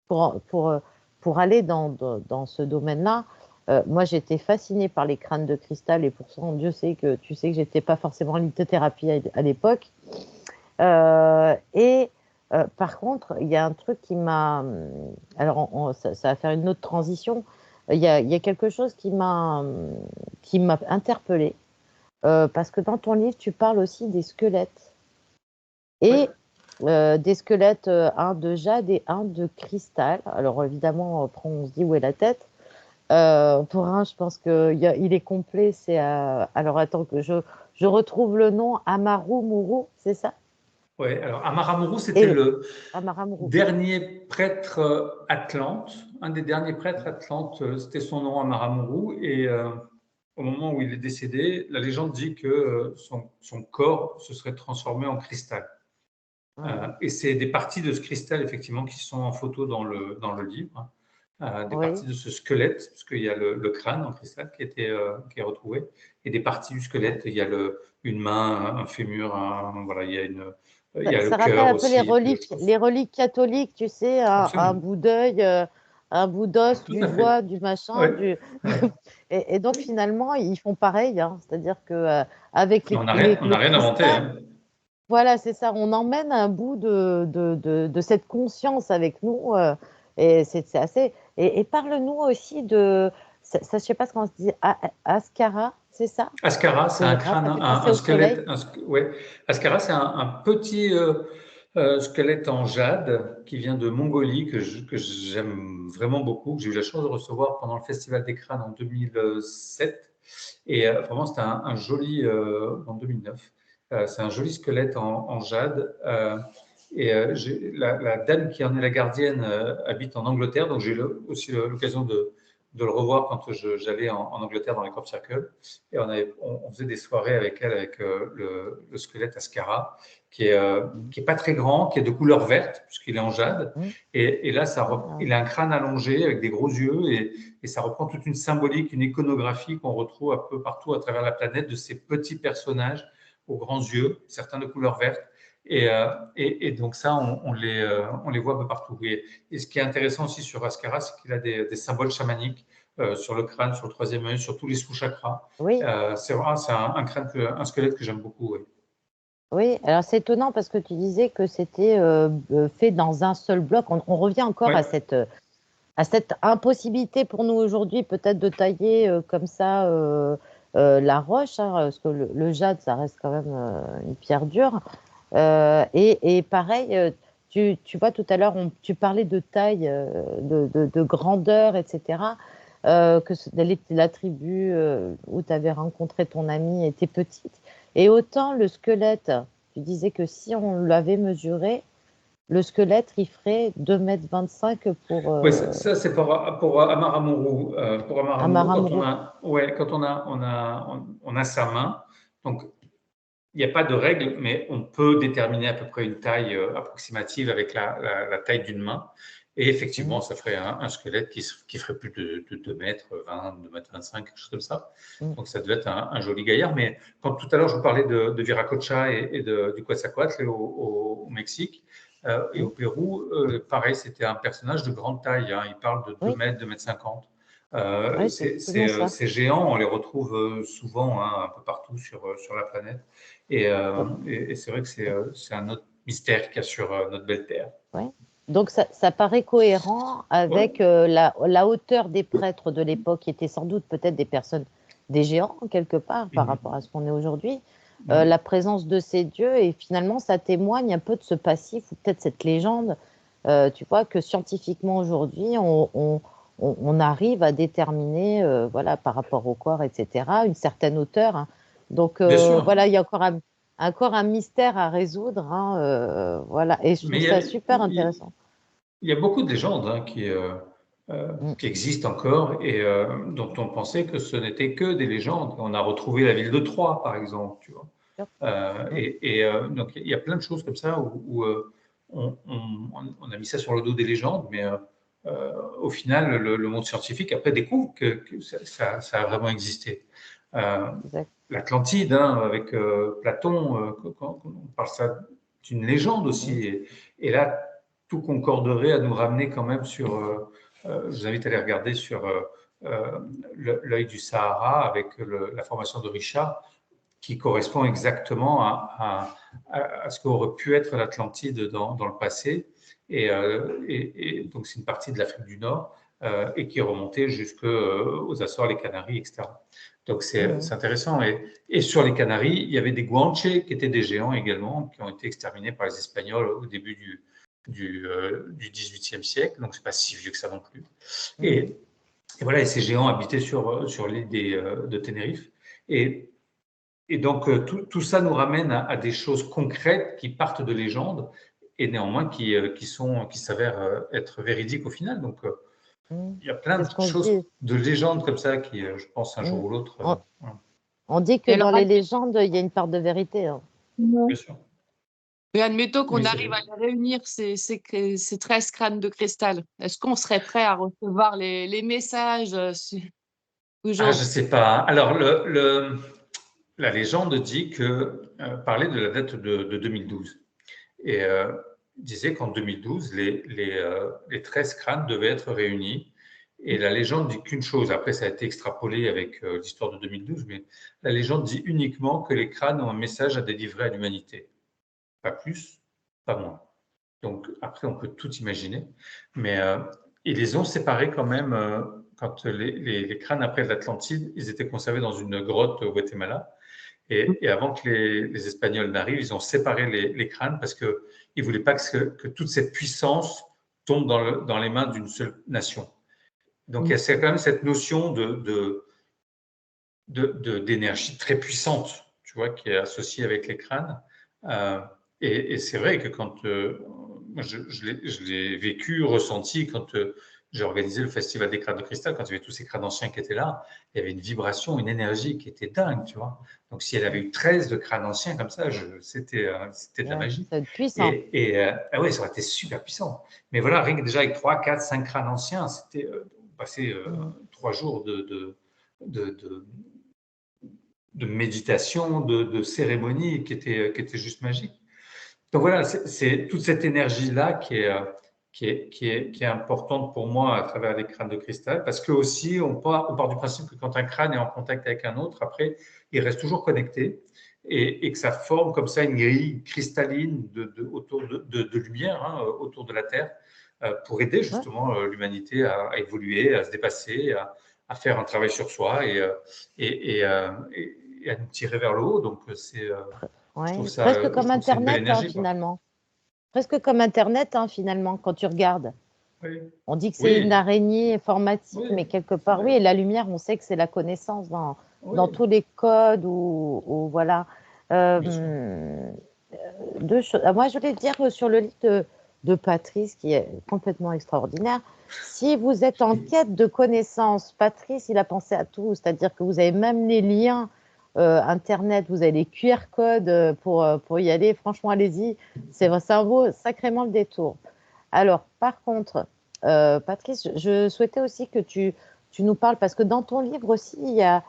[SPEAKER 1] pour, pour, euh, pour aller dans ce domaine-là, moi, j'étais fascinée par les crânes de cristal et pourtant, Dieu sait que tu sais que j'étais pas forcément en lithothérapie à l'époque. Et par contre, il y a un truc qui m'a. Alors, ça va faire une autre transition. Il y a quelque chose qui m'a interpellée. Parce que dans ton livre, tu parles aussi des squelettes.
[SPEAKER 2] ouais.
[SPEAKER 1] Et des squelettes, un de jade et un de cristal. Alors, évidemment, après, on se dit où est la tête. Pour un, je pense qu'il est complet. C'est alors, attends que je retrouve le nom. Amaru Muru, c'est ça?
[SPEAKER 2] Ouais, alors Amaramuru, c'était
[SPEAKER 1] Et
[SPEAKER 2] le
[SPEAKER 1] Amaramuru.
[SPEAKER 2] dernier prêtre Atlante, un des derniers prêtres Atlante, c'était son nom Amaramuru. Et au moment où il est décédé, la légende dit que son corps se serait transformé en cristal.
[SPEAKER 1] Mhm.
[SPEAKER 2] Et c'est des parties de ce cristal, effectivement, qui sont en photo dans le livre. Des
[SPEAKER 1] Oui.
[SPEAKER 2] parties de ce squelette, parce qu'il y a le crâne en cristal qui est retrouvé, et des parties du
[SPEAKER 1] Ouais.
[SPEAKER 2] squelette, il y a une main, un fémur, voilà, il y a le
[SPEAKER 1] Ça rappelle
[SPEAKER 2] cœur
[SPEAKER 1] un peu
[SPEAKER 2] aussi, il y a d'autres choses.
[SPEAKER 1] les reliques catholiques, tu sais, un
[SPEAKER 2] Absolument.
[SPEAKER 1] bout d'œil, un bout d'os,
[SPEAKER 2] Tout
[SPEAKER 1] du
[SPEAKER 2] à fait.
[SPEAKER 1] doigt, du machin,
[SPEAKER 2] Ouais, ouais.
[SPEAKER 1] et donc finalement ils font pareil, hein. C'est-à-dire que avec
[SPEAKER 2] Mais on
[SPEAKER 1] le
[SPEAKER 2] n'a rien inventé,
[SPEAKER 1] cristal,
[SPEAKER 2] hein.
[SPEAKER 1] voilà, c'est ça, on emmène un bout de cette conscience avec nous, et c'est assez. Et parle-nous aussi de ça, je sais pas ce qu'on se dit, Ascara, c'est ça?
[SPEAKER 2] Ascara,
[SPEAKER 1] Parce
[SPEAKER 2] c'est
[SPEAKER 1] que
[SPEAKER 2] un
[SPEAKER 1] grave,
[SPEAKER 2] crâne,
[SPEAKER 1] ça fait penser
[SPEAKER 2] un
[SPEAKER 1] au
[SPEAKER 2] squelette.
[SPEAKER 1] soleil.
[SPEAKER 2] Ouais. Ascara, c'est un petit squelette en jade qui vient de Mongolie, que j'aime vraiment beaucoup, que j'ai eu la chance de recevoir pendant le Festival des crânes en 2007. Et vraiment, c'était un joli, en 2009, c'est un joli squelette en jade. Et la dame qui en est la gardienne habite en Angleterre, donc j'ai eu aussi l'occasion de le revoir quand j'allais en Angleterre dans les Crop Circle. Et on faisait des soirées avec elle, avec le squelette Ascara, qui est pas très grand, qui est de couleur verte, puisqu'il est en jade.
[SPEAKER 1] Mhm.
[SPEAKER 2] Et là,
[SPEAKER 1] Ah,
[SPEAKER 2] il a un crâne allongé avec des gros yeux, et ça reprend toute une symbolique, une iconographie qu'on retrouve un peu partout à travers la planète de ces petits personnages aux grands yeux, certains de couleur verte. Et donc ça, on les voit un peu partout. Et ce qui est intéressant aussi sur Askara, c'est qu'il a des symboles chamaniques sur le crâne, sur le troisième œil, sur tous les sous-chakras.
[SPEAKER 1] Oui,
[SPEAKER 2] C'est vraiment, c'est un crâne, un squelette que j'aime beaucoup. Oui.
[SPEAKER 1] oui. Alors c'est étonnant parce que tu disais que c'était fait dans un seul bloc. On revient encore
[SPEAKER 2] Ouais.
[SPEAKER 1] à cette impossibilité pour nous aujourd'hui, peut-être de tailler comme ça la roche, hein, parce que le jade, ça reste quand même une pierre dure. Et pareil, tu vois, tout à l'heure, tu parlais de taille, de grandeur, etc. La tribu où tu avais rencontré ton ami était petite. Et autant le squelette, tu disais que si on l'avait mesuré, le squelette, il ferait 2,25 m pour
[SPEAKER 2] Oui, ça c'est pour Amaramuru. Pour Amaramuru,
[SPEAKER 1] Amaramuro.
[SPEAKER 2] quand on a sa main, donc il n'y a pas de règle, mais on peut déterminer à peu près une taille approximative avec la taille d'une main. Et effectivement,
[SPEAKER 1] Mhm,
[SPEAKER 2] ça ferait un squelette qui ferait plus de 2 mètres 20, 2 mètres 25, quelque chose comme ça.
[SPEAKER 1] mhm,
[SPEAKER 2] Donc ça devait être un joli gaillard. Mais quand tout à l'heure je vous parlais de Viracocha et du Quetzalcoatl au Mexique et
[SPEAKER 1] mhm.
[SPEAKER 2] au Pérou, pareil, c'était un personnage de grande taille. Hein. Il parle de 2
[SPEAKER 1] Oui,
[SPEAKER 2] mètres, 2 mètres 50.
[SPEAKER 1] oui, c'est effectivement ça.
[SPEAKER 2] Ces géants, on les retrouve souvent hein, un peu partout sur la planète. Et c'est vrai que c'est un autre mystère qu'il y a sur notre belle Terre.
[SPEAKER 1] Ouais. Donc ça paraît cohérent
[SPEAKER 2] Ouais.
[SPEAKER 1] avec la hauteur des prêtres de l'époque, qui étaient sans doute peut-être des personnes, des géants quelque part par
[SPEAKER 2] Mhm.
[SPEAKER 1] rapport à ce qu'on est aujourd'hui,
[SPEAKER 2] Mhm.
[SPEAKER 1] la présence de ces dieux, et finalement ça témoigne un peu de ce passif, ou peut-être cette légende, tu vois, que scientifiquement aujourd'hui on arrive à déterminer, voilà, par rapport au corps, etc., une certaine hauteur, hein. Donc
[SPEAKER 2] Bien sûr.
[SPEAKER 1] voilà, il y a encore un mystère à résoudre, hein, voilà, et je
[SPEAKER 2] Mais
[SPEAKER 1] trouve ça super
[SPEAKER 2] il
[SPEAKER 1] intéressant.
[SPEAKER 2] y a beaucoup de légendes hein,
[SPEAKER 1] Mm,
[SPEAKER 2] qui existent encore et dont on pensait que ce n'était que des légendes. On a retrouvé la ville de Troie, par exemple, tu vois.
[SPEAKER 1] sûr. Mm,
[SPEAKER 2] Donc, il y a plein de choses comme ça où on a mis ça sur le dos des légendes, mais au final, le monde scientifique après découvre que ça a vraiment existé. Euh,
[SPEAKER 1] exact.
[SPEAKER 2] L'Atlantide, hein, avec Platon, quand on parle ça d'une légende
[SPEAKER 1] Mm,
[SPEAKER 2] aussi. Et là, tout concorderait à nous ramener quand même sur. Je vous invite à aller regarder sur euh, l'œil du Sahara avec la formation de Richard, qui correspond exactement à ce qu'aurait pu être l'Atlantide dans le passé. Et donc, c'est une partie de l'Afrique du Nord et qui est remontée jusqu'aux Açores, les Canaries, etc. Donc,
[SPEAKER 1] mm,
[SPEAKER 2] c'est intéressant. Et sur les Canaries, il y avait des Guanches qui étaient des géants également, qui ont été exterminés par les Espagnols au début du XVIIIe siècle. Donc, c'est pas si vieux que ça non plus.
[SPEAKER 1] mm.
[SPEAKER 2] Et, et voilà, et ces géants habitaient sur l'île de Tenerife. Et et donc, tout ça nous ramène à des choses concrètes qui partent de légendes et néanmoins qui s'avèrent être véridiques au final. Donc,
[SPEAKER 1] Mm.
[SPEAKER 2] il y a plein
[SPEAKER 1] C'est
[SPEAKER 2] de
[SPEAKER 1] ce qu'on se
[SPEAKER 2] choses,
[SPEAKER 1] dit.
[SPEAKER 2] de légendes comme ça qui, je pense, un
[SPEAKER 1] Mm.
[SPEAKER 2] jour ou l'autre.
[SPEAKER 1] On,
[SPEAKER 2] Voilà.
[SPEAKER 1] on dit que
[SPEAKER 3] Et
[SPEAKER 1] dans
[SPEAKER 3] alors,
[SPEAKER 1] les légendes, il y a une part de vérité, hein.
[SPEAKER 2] Bien sûr.
[SPEAKER 3] mais admettons qu'on
[SPEAKER 2] Oui,
[SPEAKER 3] arrive à les réunir, ces 13 crânes de cristal. Est-ce qu'on serait prêt à recevoir les messages
[SPEAKER 2] Ah, je
[SPEAKER 3] aujourd'hui?
[SPEAKER 2] sais pas. Alors, la légende dit que, parlait de la date de 2012. Et disait qu'en 2012, les 13 crânes devaient être réunis. Et la légende dit qu'une chose, après ça a été extrapolé avec l'histoire de 2012, mais la légende dit uniquement que les crânes ont un message à délivrer à l'humanité. Pas plus, pas moins. Donc après, on peut tout imaginer. Mais ils les ont séparés quand même, quand les crânes après l'Atlantide, ils étaient conservés dans une grotte au Guatemala. Et avant que les Espagnols n'arrivent, ils ont séparé les crânes parce qu'ils ne voulaient pas que toute cette puissance tombe dans les mains d'une seule nation. Donc, il y a quand même cette notion d'énergie très puissante, tu vois, qui est associée avec les crânes. Euh, et c'est vrai que quand moi, je l'ai vécu, ressenti quand j'ai organisé le Festival des crânes de cristal, quand il y avait tous ces crânes anciens qui étaient là, il y avait une vibration, une énergie qui était dingue, tu vois. Donc, si elle avait eu 13 de crânes anciens comme ça, c'était de la
[SPEAKER 1] Ouais,
[SPEAKER 2] magie.
[SPEAKER 1] ça va être puissant.
[SPEAKER 2] Ah ouais, ça aurait été super puissant. Mais voilà, rien que déjà avec 3, 4, 5 crânes anciens, c'était passer
[SPEAKER 1] Mm.
[SPEAKER 2] 3 jours de, de, de méditation, de cérémonie qui était juste magique. Donc voilà, c'est toute cette énergie-là qui est importante pour moi à travers les crânes de cristal, parce que aussi on part du principe que quand un crâne est en contact avec un autre, après, il reste toujours connecté et que ça forme comme ça une grille cristalline autour de lumière, hein, autour de la Terre, pour aider
[SPEAKER 1] Ouais,
[SPEAKER 2] justement l'humanité à évoluer, à se dépasser, à faire un travail sur soi et à nous tirer vers le haut. Donc je trouve
[SPEAKER 1] ouais.
[SPEAKER 2] ça,
[SPEAKER 1] Presque
[SPEAKER 2] je
[SPEAKER 1] comme
[SPEAKER 2] trouve que c'est une belle
[SPEAKER 1] Internet, hein,
[SPEAKER 2] énergie, quoi.
[SPEAKER 1] finalement. Presque comme Internet, hein, finalement, quand tu regardes.
[SPEAKER 2] Oui,
[SPEAKER 1] On dit que c'est une
[SPEAKER 2] oui,
[SPEAKER 1] araignée informatique,
[SPEAKER 2] oui,
[SPEAKER 1] mais quelque part,
[SPEAKER 2] oui,
[SPEAKER 1] oui, et la lumière, on sait que c'est la connaissance dans
[SPEAKER 2] oui,
[SPEAKER 1] tous les codes ou voilà.
[SPEAKER 2] bien sûr.
[SPEAKER 1] Euh, Deux choses. Ah, moi, je voulais dire sur le livre de Patrice, qui est complètement extraordinaire. Si vous êtes en quête de connaissances, Patrice, il a pensé à tout, c'est-à-dire que vous avez même les liens Internet, vous avez les QR codes pour y aller. Franchement, allez-y, ça vaut sacrément le détour. Alors, par contre, Patrice, je souhaitais aussi que tu nous parles, parce que dans ton livre aussi, il y a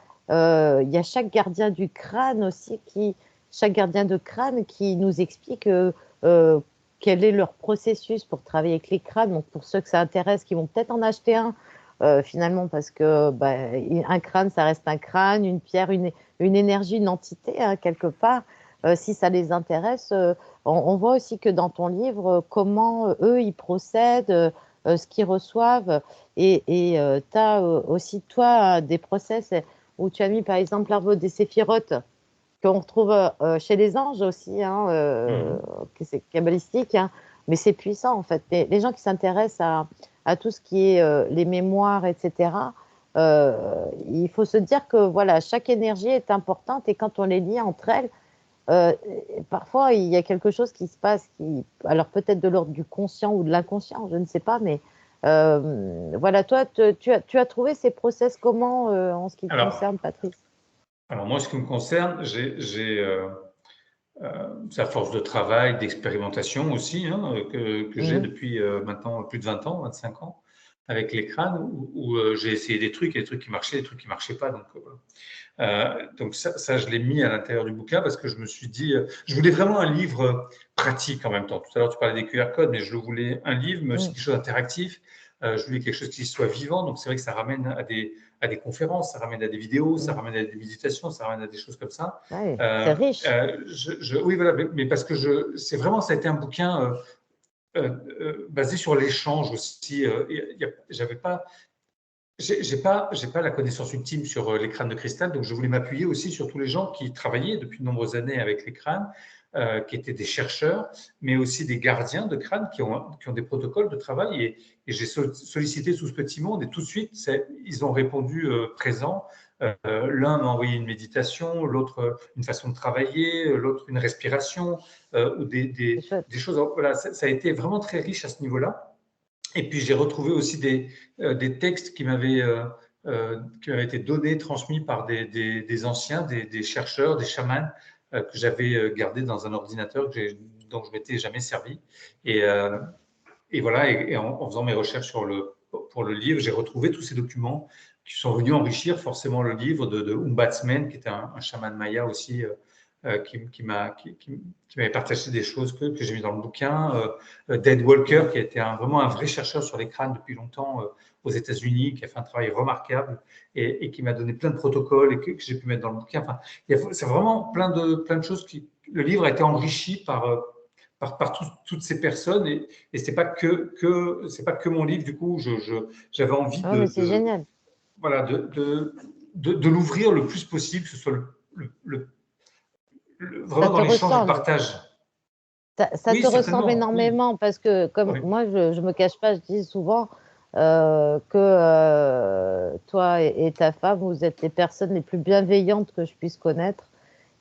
[SPEAKER 1] chaque gardien du crâne aussi chaque gardien de crâne qui nous explique euh, quel est leur processus pour travailler avec les crânes. Donc, pour ceux que ça intéresse, qui vont peut-être en acheter un, finalement, parce que bah, un crâne, ça reste un crâne, une pierre, une énergie, une entité, hein, quelque part. Si ça les intéresse, on voit aussi que dans ton livre, comment eux, ils procèdent, ce qu'ils reçoivent. Et tu as aussi, toi, des process où tu as mis, par exemple, l'arbre des séphirotes qu'on retrouve chez les anges aussi, hein,
[SPEAKER 2] Mhm.
[SPEAKER 1] que c'est kabbalistique, hein, mais c'est puissant en fait. Les gens qui s'intéressent à tout ce qui est les mémoires, etc., il faut se dire que voilà, chaque énergie est importante et quand on les lie entre elles, euh, parfois il y a quelque chose qui se passe, alors peut-être de l'ordre du conscient ou de l'inconscient, je ne sais pas, mais voilà, toi, tu as trouvé ces process comment en ce qui te
[SPEAKER 2] Alors,
[SPEAKER 1] concerne, Patrice?
[SPEAKER 2] moi, ce qui me concerne, c'est à force de travail, d'expérimentation aussi, hein, que j'ai
[SPEAKER 1] Mhm.
[SPEAKER 2] depuis maintenant plus de 20 ans, 25 ans, avec les crânes, où j'ai essayé des trucs, et des trucs qui marchaient, des trucs qui marchaient pas. Donc ça, je l'ai mis à l'intérieur du bouquin parce que je me suis dit, je voulais vraiment un livre pratique en même temps. Tout à l'heure, tu parlais des QR codes, mais je voulais un livre, mais aussi
[SPEAKER 1] Mhm.
[SPEAKER 2] quelque chose d'interactif. Je voulais quelque chose qui soit vivant. Donc c'est vrai que ça ramène à des conférences, ça ramène à des vidéos, ça
[SPEAKER 1] Mhm.
[SPEAKER 2] ramène à des méditations, ça ramène à des choses comme ça.
[SPEAKER 1] Ouais, c'est riche.
[SPEAKER 2] Oui, voilà, mais parce que c'est vraiment, ça a été un bouquin basé sur l'échange aussi. J'avais pas, j'ai pas la connaissance ultime sur les crânes de cristal, donc je voulais m'appuyer aussi sur tous les gens qui travaillaient depuis de nombreuses années avec les crânes, qui étaient des chercheurs, mais aussi des gardiens de crânes qui ont des protocoles de travail. Et j'ai sollicité tout ce petit monde et tout de suite, ils ont répondu présent. L'un m'a envoyé une méditation, l'autre une façon de travailler, l'autre une respiration, ou
[SPEAKER 1] C'est chouette.
[SPEAKER 2] des choses. Voilà, ça a été vraiment très riche à ce niveau-là. Et puis j'ai retrouvé aussi des textes qui m'avaient été donnés, transmis par des anciens, des chercheurs, des chamans, que j'avais gardés dans un ordinateur dont je m'étais jamais servi. Et, euh, et voilà, en faisant mes recherches pour le livre, j'ai retrouvé tous ces documents qui sont venus enrichir forcément le livre de Umbatsman, qui était un chaman maya aussi, qui m'avait partagé des choses que j'ai mis dans le bouquin. Dave Walker, qui a été vraiment un vrai chercheur sur les crânes depuis longtemps aux États-Unis, qui a fait un travail remarquable et qui m'a donné plein de protocoles et que j'ai pu mettre dans le bouquin. Enfin, c'est vraiment plein de choses le livre a été enrichi par toutes ces personnes et c'est pas que mon livre. Du coup, j'avais envie
[SPEAKER 1] Ah, mais c'est génial.
[SPEAKER 2] voilà, de l'ouvrir le plus possible, que ce soit
[SPEAKER 1] Ça
[SPEAKER 2] vraiment dans
[SPEAKER 1] te
[SPEAKER 2] l'échange et le
[SPEAKER 1] ressemble.
[SPEAKER 2] partage.
[SPEAKER 1] Ça
[SPEAKER 2] Oui,
[SPEAKER 1] te ressemble
[SPEAKER 2] certainement, oui.
[SPEAKER 1] énormément parce que, comme
[SPEAKER 2] Oui.
[SPEAKER 1] moi, je me cache pas, je dis souvent que toi et ta femme, vous êtes les personnes les plus bienveillantes que je puisse connaître.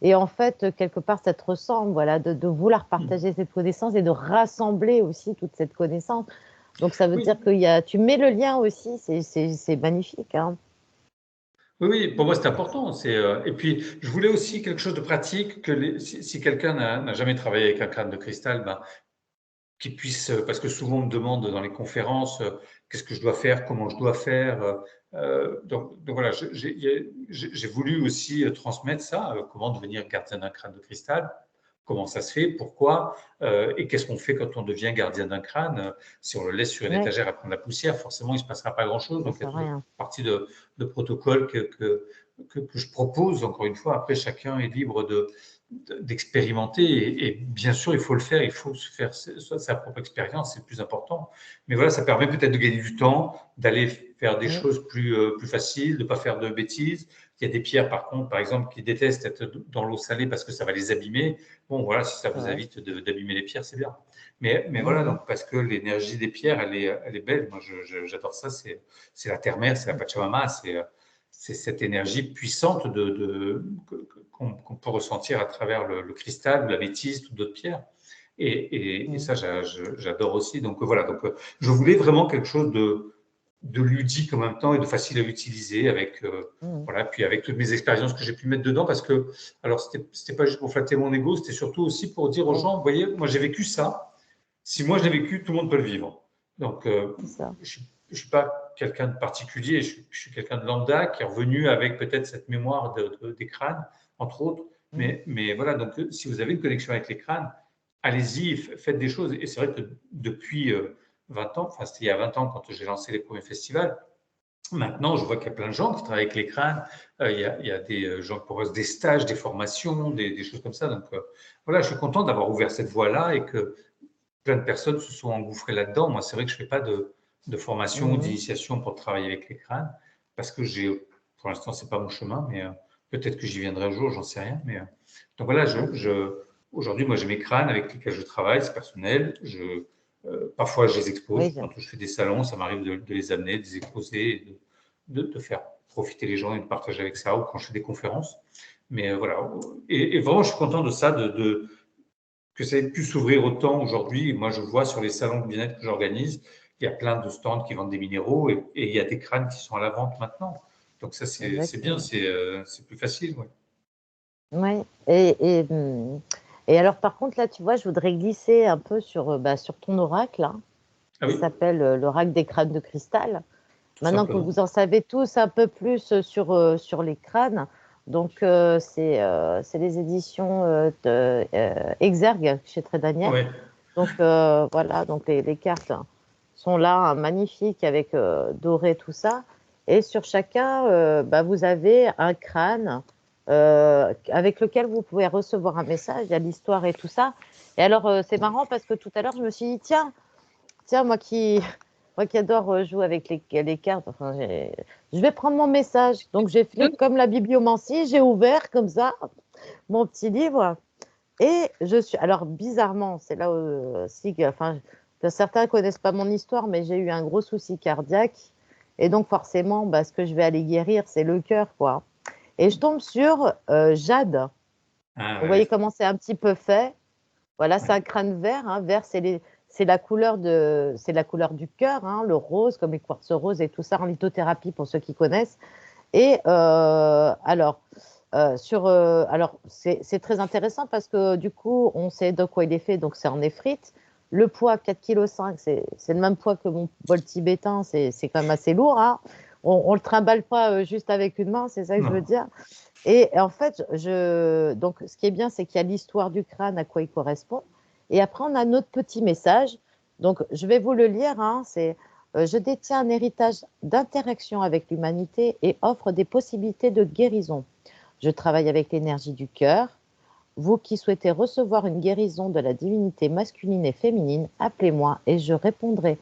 [SPEAKER 1] Et en fait, quelque part, ça te ressemble, voilà, de vouloir partager cette connaissance et de rassembler aussi toute cette connaissance. Donc, ça veut dire
[SPEAKER 2] Oui,
[SPEAKER 1] tu mets le lien aussi, c'est magnifique, hein.
[SPEAKER 2] oui, oui, pour moi c'est important. Et puis je voulais aussi quelque chose de pratique si quelqu'un n'a jamais travaillé avec un crâne de cristal, ben, qu'il puisse, parce que souvent on me demande dans les conférences, qu'est-ce que je dois faire, comment je dois faire. Donc voilà, j'ai voulu aussi transmettre ça, comment devenir gardien d'un crâne de cristal, comment ça se fait, pourquoi, et qu'est-ce qu'on fait quand on devient gardien d'un crâne. Si on le laisse sur une
[SPEAKER 1] Ouais,
[SPEAKER 2] étagère à prendre la poussière, forcément, il ne se passera pas grand-chose.
[SPEAKER 1] ça
[SPEAKER 2] Donc, il y a
[SPEAKER 1] sert à
[SPEAKER 2] toute une
[SPEAKER 1] rien.
[SPEAKER 2] partie de protocole que je propose. Encore une fois, après, chacun est libre d'expérimenter. Et bien sûr, il faut le faire, il faut se faire sa propre expérience, c'est le plus important. Mais voilà, ça permet peut-être de gagner du temps, d'aller faire des
[SPEAKER 1] Mm,
[SPEAKER 2] choses plus faciles, de ne pas faire de bêtises. Il y a des pierres, par contre, par exemple, qui détestent être dans l'eau salée parce que ça va les abîmer. Bon, voilà, si ça
[SPEAKER 1] c'est
[SPEAKER 2] vous
[SPEAKER 1] vrai.
[SPEAKER 2] évite d'abîmer les pierres, c'est bien. Mais
[SPEAKER 1] Mm,
[SPEAKER 2] voilà,
[SPEAKER 1] mm,
[SPEAKER 2] donc, parce que l'énergie des pierres, elle est belle. Moi, j'adore ça. C'est la terre-mère, c'est la
[SPEAKER 1] mm,
[SPEAKER 2] Pachamama, c'est cette énergie puissante qu'on peut ressentir à travers le cristal ou la métisse ou d'autres pierres. Et
[SPEAKER 1] mm,
[SPEAKER 2] ça, j'adore aussi. Donc voilà, donc, je voulais vraiment quelque chose de ludique en même temps et de facile à utiliser avec,
[SPEAKER 1] mm.
[SPEAKER 2] voilà, puis avec toutes mes expériences que j'ai pu mettre dedans parce que, alors, c'était pas juste pour flatter mon ego, c'était surtout aussi pour dire aux
[SPEAKER 1] Oh,
[SPEAKER 2] gens, vous voyez, moi j'ai vécu ça. Si moi je l'ai vécu, tout le monde peut le vivre. Donc,
[SPEAKER 1] c'est ça.
[SPEAKER 2] je ne suis pas quelqu'un de particulier, je suis quelqu'un de lambda qui est revenu avec peut-être cette mémoire des crânes, entre autres.
[SPEAKER 1] Mm,
[SPEAKER 2] Mais voilà, donc si vous avez une connexion avec les crânes, allez-y, faites des choses. Et c'est vrai que depuis 20 ans, enfin c'était il y a 20 ans quand j'ai lancé les premiers festivals, maintenant je vois qu'il y a plein de gens qui travaillent avec les crânes, il y a des gens qui proposent des stages, des formations, des choses comme ça. Donc voilà, je suis content d'avoir ouvert cette voie-là et que plein de personnes se sont engouffrées là-dedans. Moi, c'est vrai que je ne fais pas de formation ou
[SPEAKER 1] mm,
[SPEAKER 2] d'initiation pour travailler avec les crânes parce que pour l'instant, ce n'est pas mon chemin, mais peut-être que j'y viendrai un jour, j'en sais rien. Donc voilà,
[SPEAKER 1] ok.
[SPEAKER 2] aujourd'hui, moi, j'ai mes crânes avec lesquels je travaille, c'est personnel. Parfois, je les
[SPEAKER 1] Oui,
[SPEAKER 2] expose. Quand je fais des salons, ça m'arrive de les amener, de les exposer, et de faire profiter les gens et de partager avec ça, ou quand je fais des conférences. Mais voilà. Et vraiment, je suis content de ça, que ça ait pu s'ouvrir autant aujourd'hui. Moi, je vois sur les salons de bien-être que j'organise, il y a plein de stands qui vendent des minéraux et il y a des crânes qui sont à la vente maintenant. Donc ça, c'est bien,
[SPEAKER 1] exactement.
[SPEAKER 2] c'est plus facile. Ouais.
[SPEAKER 1] Ouais. Et alors, par contre, là, tu vois, je voudrais glisser un peu sur ton oracle, hein,
[SPEAKER 2] Ah
[SPEAKER 1] qui
[SPEAKER 2] oui,
[SPEAKER 1] s'appelle l'oracle des crânes de cristal.
[SPEAKER 2] tout
[SPEAKER 1] Maintenant que
[SPEAKER 2] simplement.
[SPEAKER 1] vous en savez tous un peu plus sur les crânes, donc c'est les éditions Exergue chez Très Daniel.
[SPEAKER 2] Ouais.
[SPEAKER 1] Donc voilà, donc les cartes sont là, hein, magnifiques avec doré tout ça. Et sur chacun, vous avez un crâne avec lequel vous pouvez recevoir un message. Il y a l'histoire et tout ça. Et alors c'est marrant parce que tout à l'heure je me suis dit tiens moi qui adore jouer avec les cartes. Enfin, je vais prendre mon message. Donc j'ai fait comme la bibliomancie, j'ai ouvert comme ça mon petit livre. Et je suis. Alors, bizarrement, c'est là aussi que. Enfin, que certains connaissent pas mon histoire, mais j'ai eu un gros souci cardiaque. Et donc, forcément, ce que je vais aller guérir, c'est le cœur, quoi. Et je tombe sur Jade.
[SPEAKER 2] Ah
[SPEAKER 1] Vous
[SPEAKER 2] ouais,
[SPEAKER 1] voyez comment c'est un petit peu fait. Voilà, c'est
[SPEAKER 2] ouais.
[SPEAKER 1] un crâne vert. Hein. Vert, c'est la couleur du cœur, hein, le rose, comme les quartz roses et tout ça en lithothérapie pour ceux qui connaissent. Et alors c'est très intéressant parce que du coup, on sait de quoi il est fait, donc c'est en éphrite. Le poids, 4,5 kg, c'est le même poids que mon bol tibétain, c'est quand même assez lourd, hein. On le trimballe pas juste avec une main, c'est ça que je veux
[SPEAKER 2] Non.
[SPEAKER 1] dire. Et en fait, donc, ce qui est bien, c'est qu'il y a l'histoire du crâne, à quoi il correspond. Et après, on a notre petit message. Donc, je vais vous le lire, hein. C'est Je détiens un héritage d'interaction avec l'humanité et offre des possibilités de guérison. Je travaille avec l'énergie du cœur. Vous qui souhaitez recevoir une guérison de la divinité masculine et féminine, appelez-moi et je répondrai.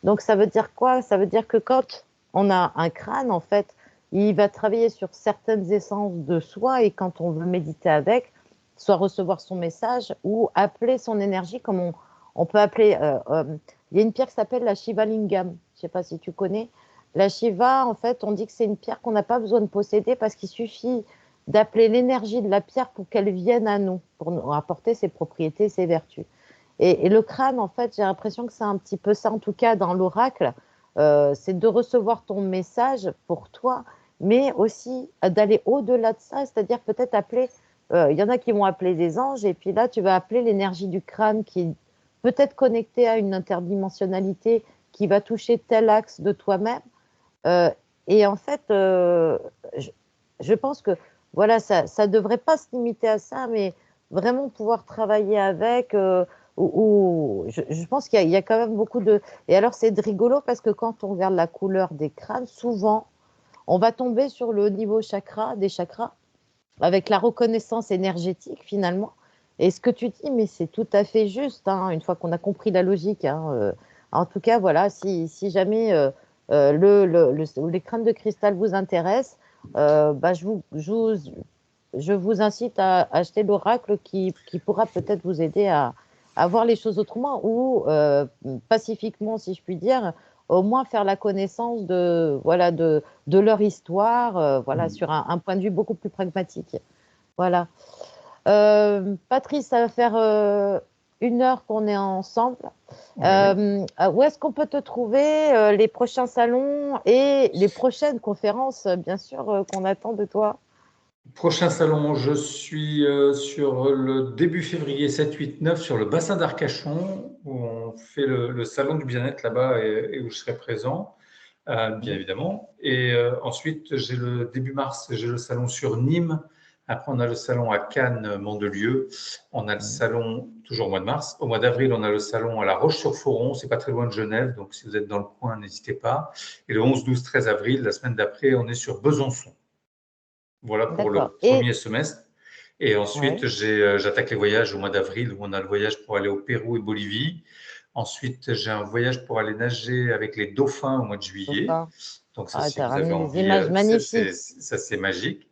[SPEAKER 1] Donc ça veut dire quoi? Ça veut dire que quand on a un crâne, en fait, il va travailler sur certaines essences de soi et quand on veut méditer avec, soit recevoir son message ou appeler son énergie comme on peut appeler... il y a une pierre qui s'appelle la Shiva Lingam. Je ne sais pas si tu connais. La Shiva, en fait, on dit que c'est une pierre qu'on n'a pas besoin de posséder parce qu'il suffit d'appeler l'énergie de la pierre pour qu'elle vienne à nous, pour nous apporter ses propriétés, ses vertus. Et le crâne, en fait, j'ai l'impression que c'est un petit peu ça, en tout cas dans l'oracle, c'est de recevoir ton message pour toi, mais aussi d'aller au-delà de ça, c'est-à-dire peut-être appeler, il y en a qui vont appeler des anges, et puis là, tu vas appeler l'énergie du crâne qui est peut-être connectée à une interdimensionnalité qui va toucher tel axe de toi-même. Euh, et en fait, je pense que voilà, ça ne devrait pas se limiter à ça, mais vraiment pouvoir travailler avec. Je pense qu'il y a quand même beaucoup de. Et alors, c'est rigolo parce que quand on regarde la couleur des crânes, souvent, on va tomber sur le niveau des chakras, avec la reconnaissance énergétique finalement. Et ce que tu dis, mais c'est tout à fait juste, hein, une fois qu'on a compris la logique. En tout cas, voilà, si jamais les crânes de cristal vous intéressent, bah, je vous incite à acheter l'oracle qui pourra peut-être vous aider à voir les choses autrement ou pacifiquement, si je puis dire, au moins faire la connaissance voilà, de leur histoire, voilà, sur un point de vue beaucoup plus pragmatique. Voilà. Patrice, ça va faire 1 heure qu'on est ensemble. Où est-ce qu'on peut te trouver, les prochains salons et les prochaines conférences, bien sûr, qu'on attend de toi?
[SPEAKER 2] Prochain salon, je suis sur le début février 7, 8, 9 sur le bassin d'Arcachon où on fait le salon du bien-être là-bas et où je serai présent, bien évidemment. Et ensuite, j'ai le début mars, j'ai le salon sur Nîmes. Après, on a le salon à Cannes, Mandelieu. On a le salon, toujours au mois de mars. Au mois d'avril, on a le salon à La Roche-sur-Foron. C'est pas très loin de Genève, donc si vous êtes dans le coin, n'hésitez pas. Et le 11, 12, 13 avril, la semaine d'après, on est sur Besançon. Voilà pour
[SPEAKER 1] D'accord.
[SPEAKER 2] le premier semestre. Et ensuite,
[SPEAKER 1] Ouais,
[SPEAKER 2] j'attaque les voyages au mois d'avril, où on a le voyage pour aller au Pérou et Bolivie. Ensuite, j'ai un voyage pour aller nager avec les dauphins au mois de juillet.
[SPEAKER 1] enfin,
[SPEAKER 2] Donc ça,
[SPEAKER 1] ah,
[SPEAKER 2] si
[SPEAKER 1] tu as
[SPEAKER 2] vous avez
[SPEAKER 1] ramené des
[SPEAKER 2] envie,
[SPEAKER 1] images magnifiques.
[SPEAKER 2] ça c'est magique.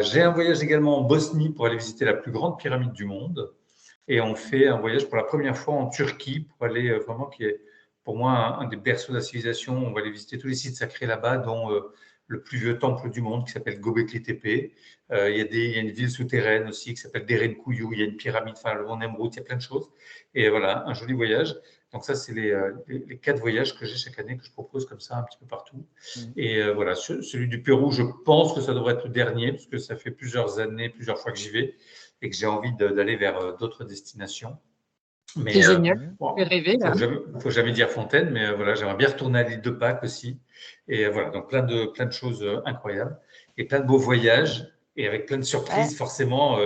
[SPEAKER 2] J'ai un voyage également en Bosnie pour aller visiter la plus grande pyramide du monde. Et on fait un voyage pour la première fois en Turquie pour aller vraiment, qui est pour moi un des berceaux de la civilisation. On va aller visiter tous les sites sacrés là-bas, dont le plus vieux temple du monde qui s'appelle Göbekli Tepe. Il y a une ville souterraine aussi qui s'appelle Derenkuyu. Il y a une pyramide, enfin le Mont Nemrut, il y a plein de choses. Et voilà, un joli voyage. Donc ça, c'est les 4 voyages que j'ai chaque année, que je propose comme ça un petit peu partout. Et voilà, celui du Pérou, je pense que ça devrait être le dernier, parce que ça fait plusieurs années, plusieurs fois que j'y vais, et que j'ai envie d'aller vers d'autres destinations.
[SPEAKER 3] C'est
[SPEAKER 2] Mais
[SPEAKER 3] génial.
[SPEAKER 2] bon,
[SPEAKER 3] Je vais rêver là.
[SPEAKER 2] faut jamais dire Fontaine, mais voilà, j'aimerais bien retourner à l'île de Pâques aussi. Et voilà, donc plein de choses incroyables et plein de beaux voyages et avec plein de
[SPEAKER 1] Ouais.
[SPEAKER 2] surprises forcément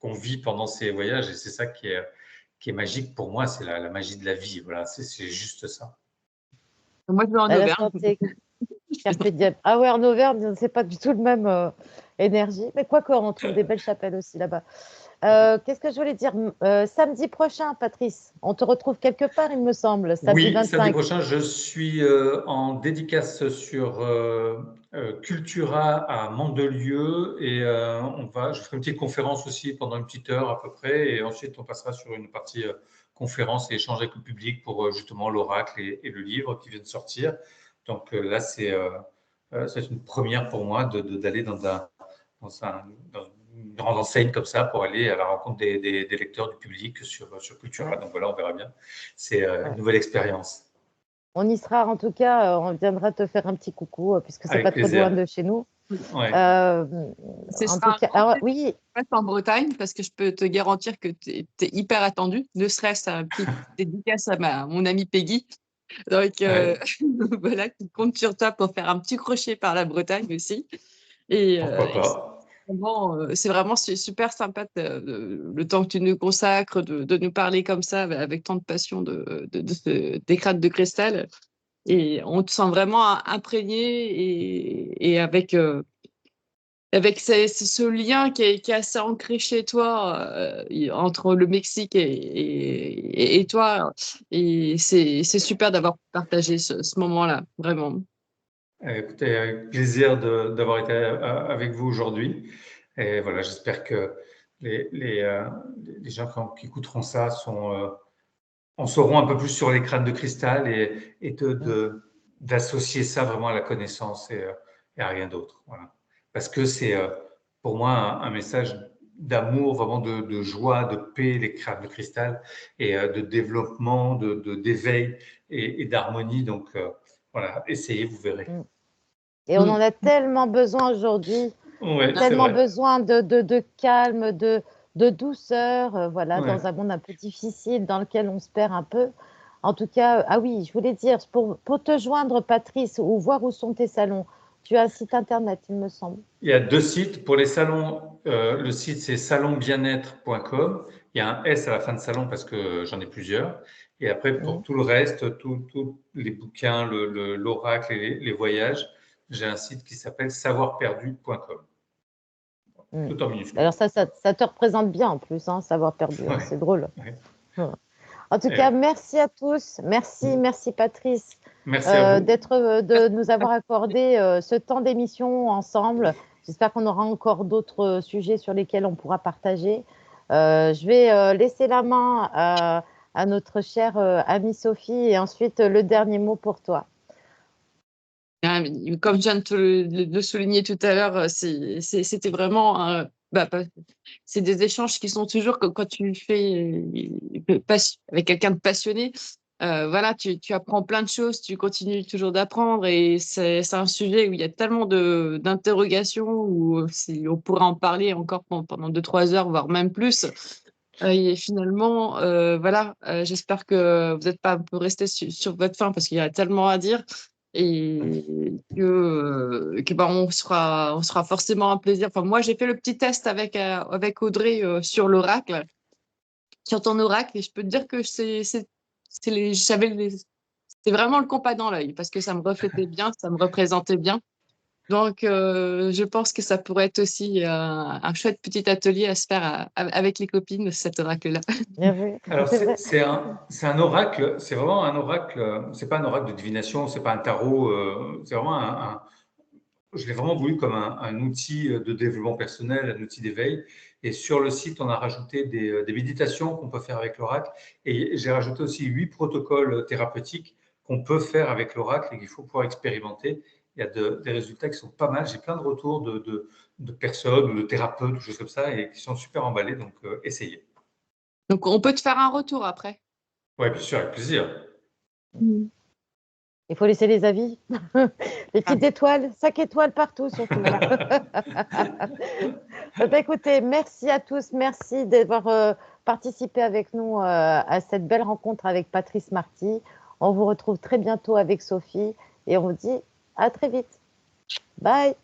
[SPEAKER 2] qu'on vit pendant ces voyages. Et c'est ça qui est magique pour moi, c'est la magie de la vie. Voilà, c'est juste ça.
[SPEAKER 3] Moi, je vais en
[SPEAKER 1] À la
[SPEAKER 3] Auvergne.
[SPEAKER 1] santé, carpe diem. Ah ouais, en Auvergne, c'est pas du tout le même énergie. Mais quoique, on trouve des belles chapelles aussi là-bas. Qu'est-ce que je voulais dire? Samedi prochain, Patrice, on te retrouve quelque part, il me semble, samedi
[SPEAKER 2] Oui, samedi
[SPEAKER 1] 25.
[SPEAKER 2] prochain, je suis en dédicace sur Cultura à Mandelieu et je ferai une petite conférence aussi pendant une petite heure à peu près et ensuite on passera sur une partie conférence et échange avec le public pour justement l'oracle et le livre qui vient de sortir. Donc là, c'est une première pour moi d'aller dans un- dans une grande enseigne comme ça pour aller à la rencontre des lecteurs, du public sur Cultura.
[SPEAKER 1] Ouais,
[SPEAKER 2] Donc voilà, on verra bien. C'est une
[SPEAKER 1] ouais.
[SPEAKER 2] nouvelle expérience.
[SPEAKER 1] On y sera en tout cas, on viendra te faire un petit coucou, puisque c'est pas
[SPEAKER 2] Avec
[SPEAKER 1] trop loin
[SPEAKER 2] plaisir.
[SPEAKER 1] de chez nous.
[SPEAKER 2] Ouais.
[SPEAKER 1] Euh,
[SPEAKER 3] Ce
[SPEAKER 1] En
[SPEAKER 3] sera
[SPEAKER 1] tout
[SPEAKER 3] un
[SPEAKER 1] cas,
[SPEAKER 3] grand
[SPEAKER 1] alors
[SPEAKER 3] plaisir
[SPEAKER 1] oui,
[SPEAKER 3] de passer en Bretagne parce que je peux te garantir que tu es, hyper attendu, ne serait-ce à une petite dédicace à mon amie Peggy. Donc
[SPEAKER 2] Ouais.
[SPEAKER 3] voilà, qui compte sur toi pour faire un petit crochet par la Bretagne aussi. Et,
[SPEAKER 2] Pourquoi pas.
[SPEAKER 3] c'est vraiment super sympa le temps que tu nous consacres de nous parler comme ça avec tant de passion des crânes de cristal. Et on te sent vraiment imprégné et avec ce lien qui est assez ancré chez toi entre le Mexique et toi. Et c'est super d'avoir partagé ce moment-là, vraiment.
[SPEAKER 2] Écoutez, avec plaisir d'avoir été avec vous aujourd'hui. Et voilà, j'espère que les gens qui écouteront ça en sauront un peu plus sur les crânes de cristal et d'associer ça vraiment à la connaissance et à rien d'autre. Voilà. Parce que c'est pour moi un message d'amour, vraiment de joie, de paix, les crânes de cristal, et de développement, d'éveil et d'harmonie. Donc voilà, essayez, vous verrez.
[SPEAKER 1] et on en a tellement besoin aujourd'hui,
[SPEAKER 2] Oui, c'est
[SPEAKER 1] tellement
[SPEAKER 2] vrai.
[SPEAKER 1] besoin de calme, de douceur, voilà,
[SPEAKER 2] Ouais.
[SPEAKER 1] dans un monde un peu difficile dans lequel on se perd un peu. En tout cas, ah oui, je voulais dire, pour te joindre, Patrice, ou voir où sont tes salons, Tu as un site internet, il me semble.
[SPEAKER 2] Il y a 2 sites. Pour les salons, le site c'est salonbienêtre.com. Il y a un S à la fin de salon parce que j'en ai plusieurs. Et après, pour tout le reste, tous les bouquins, l'oracle et les voyages, j'ai un site qui s'appelle savoirperdu.com. Tout en minuscule.
[SPEAKER 1] Alors ça te représente bien en plus, hein, savoir perdu, hein,
[SPEAKER 2] Ouais.
[SPEAKER 1] c'est drôle.
[SPEAKER 2] Ouais.
[SPEAKER 1] Ouais. En tout cas, merci à tous. Merci Patrice
[SPEAKER 2] Merci à vous.
[SPEAKER 1] de nous avoir accordé ce temps d'émission ensemble. J'espère qu'on aura encore d'autres sujets sur lesquels on pourra partager. Je vais laisser la main à notre chère amie Sophie et ensuite le dernier mot pour toi.
[SPEAKER 3] Comme je viens de le souligner tout à l'heure, c'était vraiment c'est des échanges qui sont toujours comme quand tu fais avec quelqu'un de passionné. Voilà, tu apprends plein de choses, tu continues toujours d'apprendre et c'est un sujet où il y a tellement d'interrogations où on pourrait en parler encore pendant 2-3 heures, voire même plus. Et finalement, voilà, j'espère que vous n'êtes pas un peu resté sur votre faim parce qu'il y a tellement à dire et que on sera forcément un plaisir. Enfin, moi, j'ai fait le petit test avec Audrey sur l'oracle, sur ton oracle, et je peux te dire que c'était vraiment le compas dans l'œil parce que ça me reflétait bien, ça me représentait bien. Donc, je pense que ça pourrait être aussi un chouette petit atelier à se faire avec les copines, cet oracle-là.
[SPEAKER 2] Alors, c'est un oracle, c'est vraiment un oracle, c'est pas un oracle de divination, c'est pas un tarot, c'est vraiment je l'ai vraiment voulu comme un outil de développement personnel, un outil d'éveil. Et sur le site, on a rajouté des méditations qu'on peut faire avec l'oracle. Et j'ai rajouté aussi 8 protocoles thérapeutiques qu'on peut faire avec l'oracle et qu'il faut pouvoir expérimenter. Il y a des résultats qui sont pas mal. J'ai plein de retours de personnes ou de thérapeutes, ou choses comme ça, et qui sont super emballés. Donc, essayez.
[SPEAKER 3] Donc, on peut te faire un retour après.
[SPEAKER 2] Oui, bien sûr, avec plaisir.
[SPEAKER 1] Il faut laisser les avis. Les petites étoiles, 5 étoiles partout surtout. Écoutez, merci à tous. Merci d'avoir participé avec nous à cette belle rencontre avec Patrice Marty. On vous retrouve très bientôt avec Sophie et on vous dit à très vite. Bye.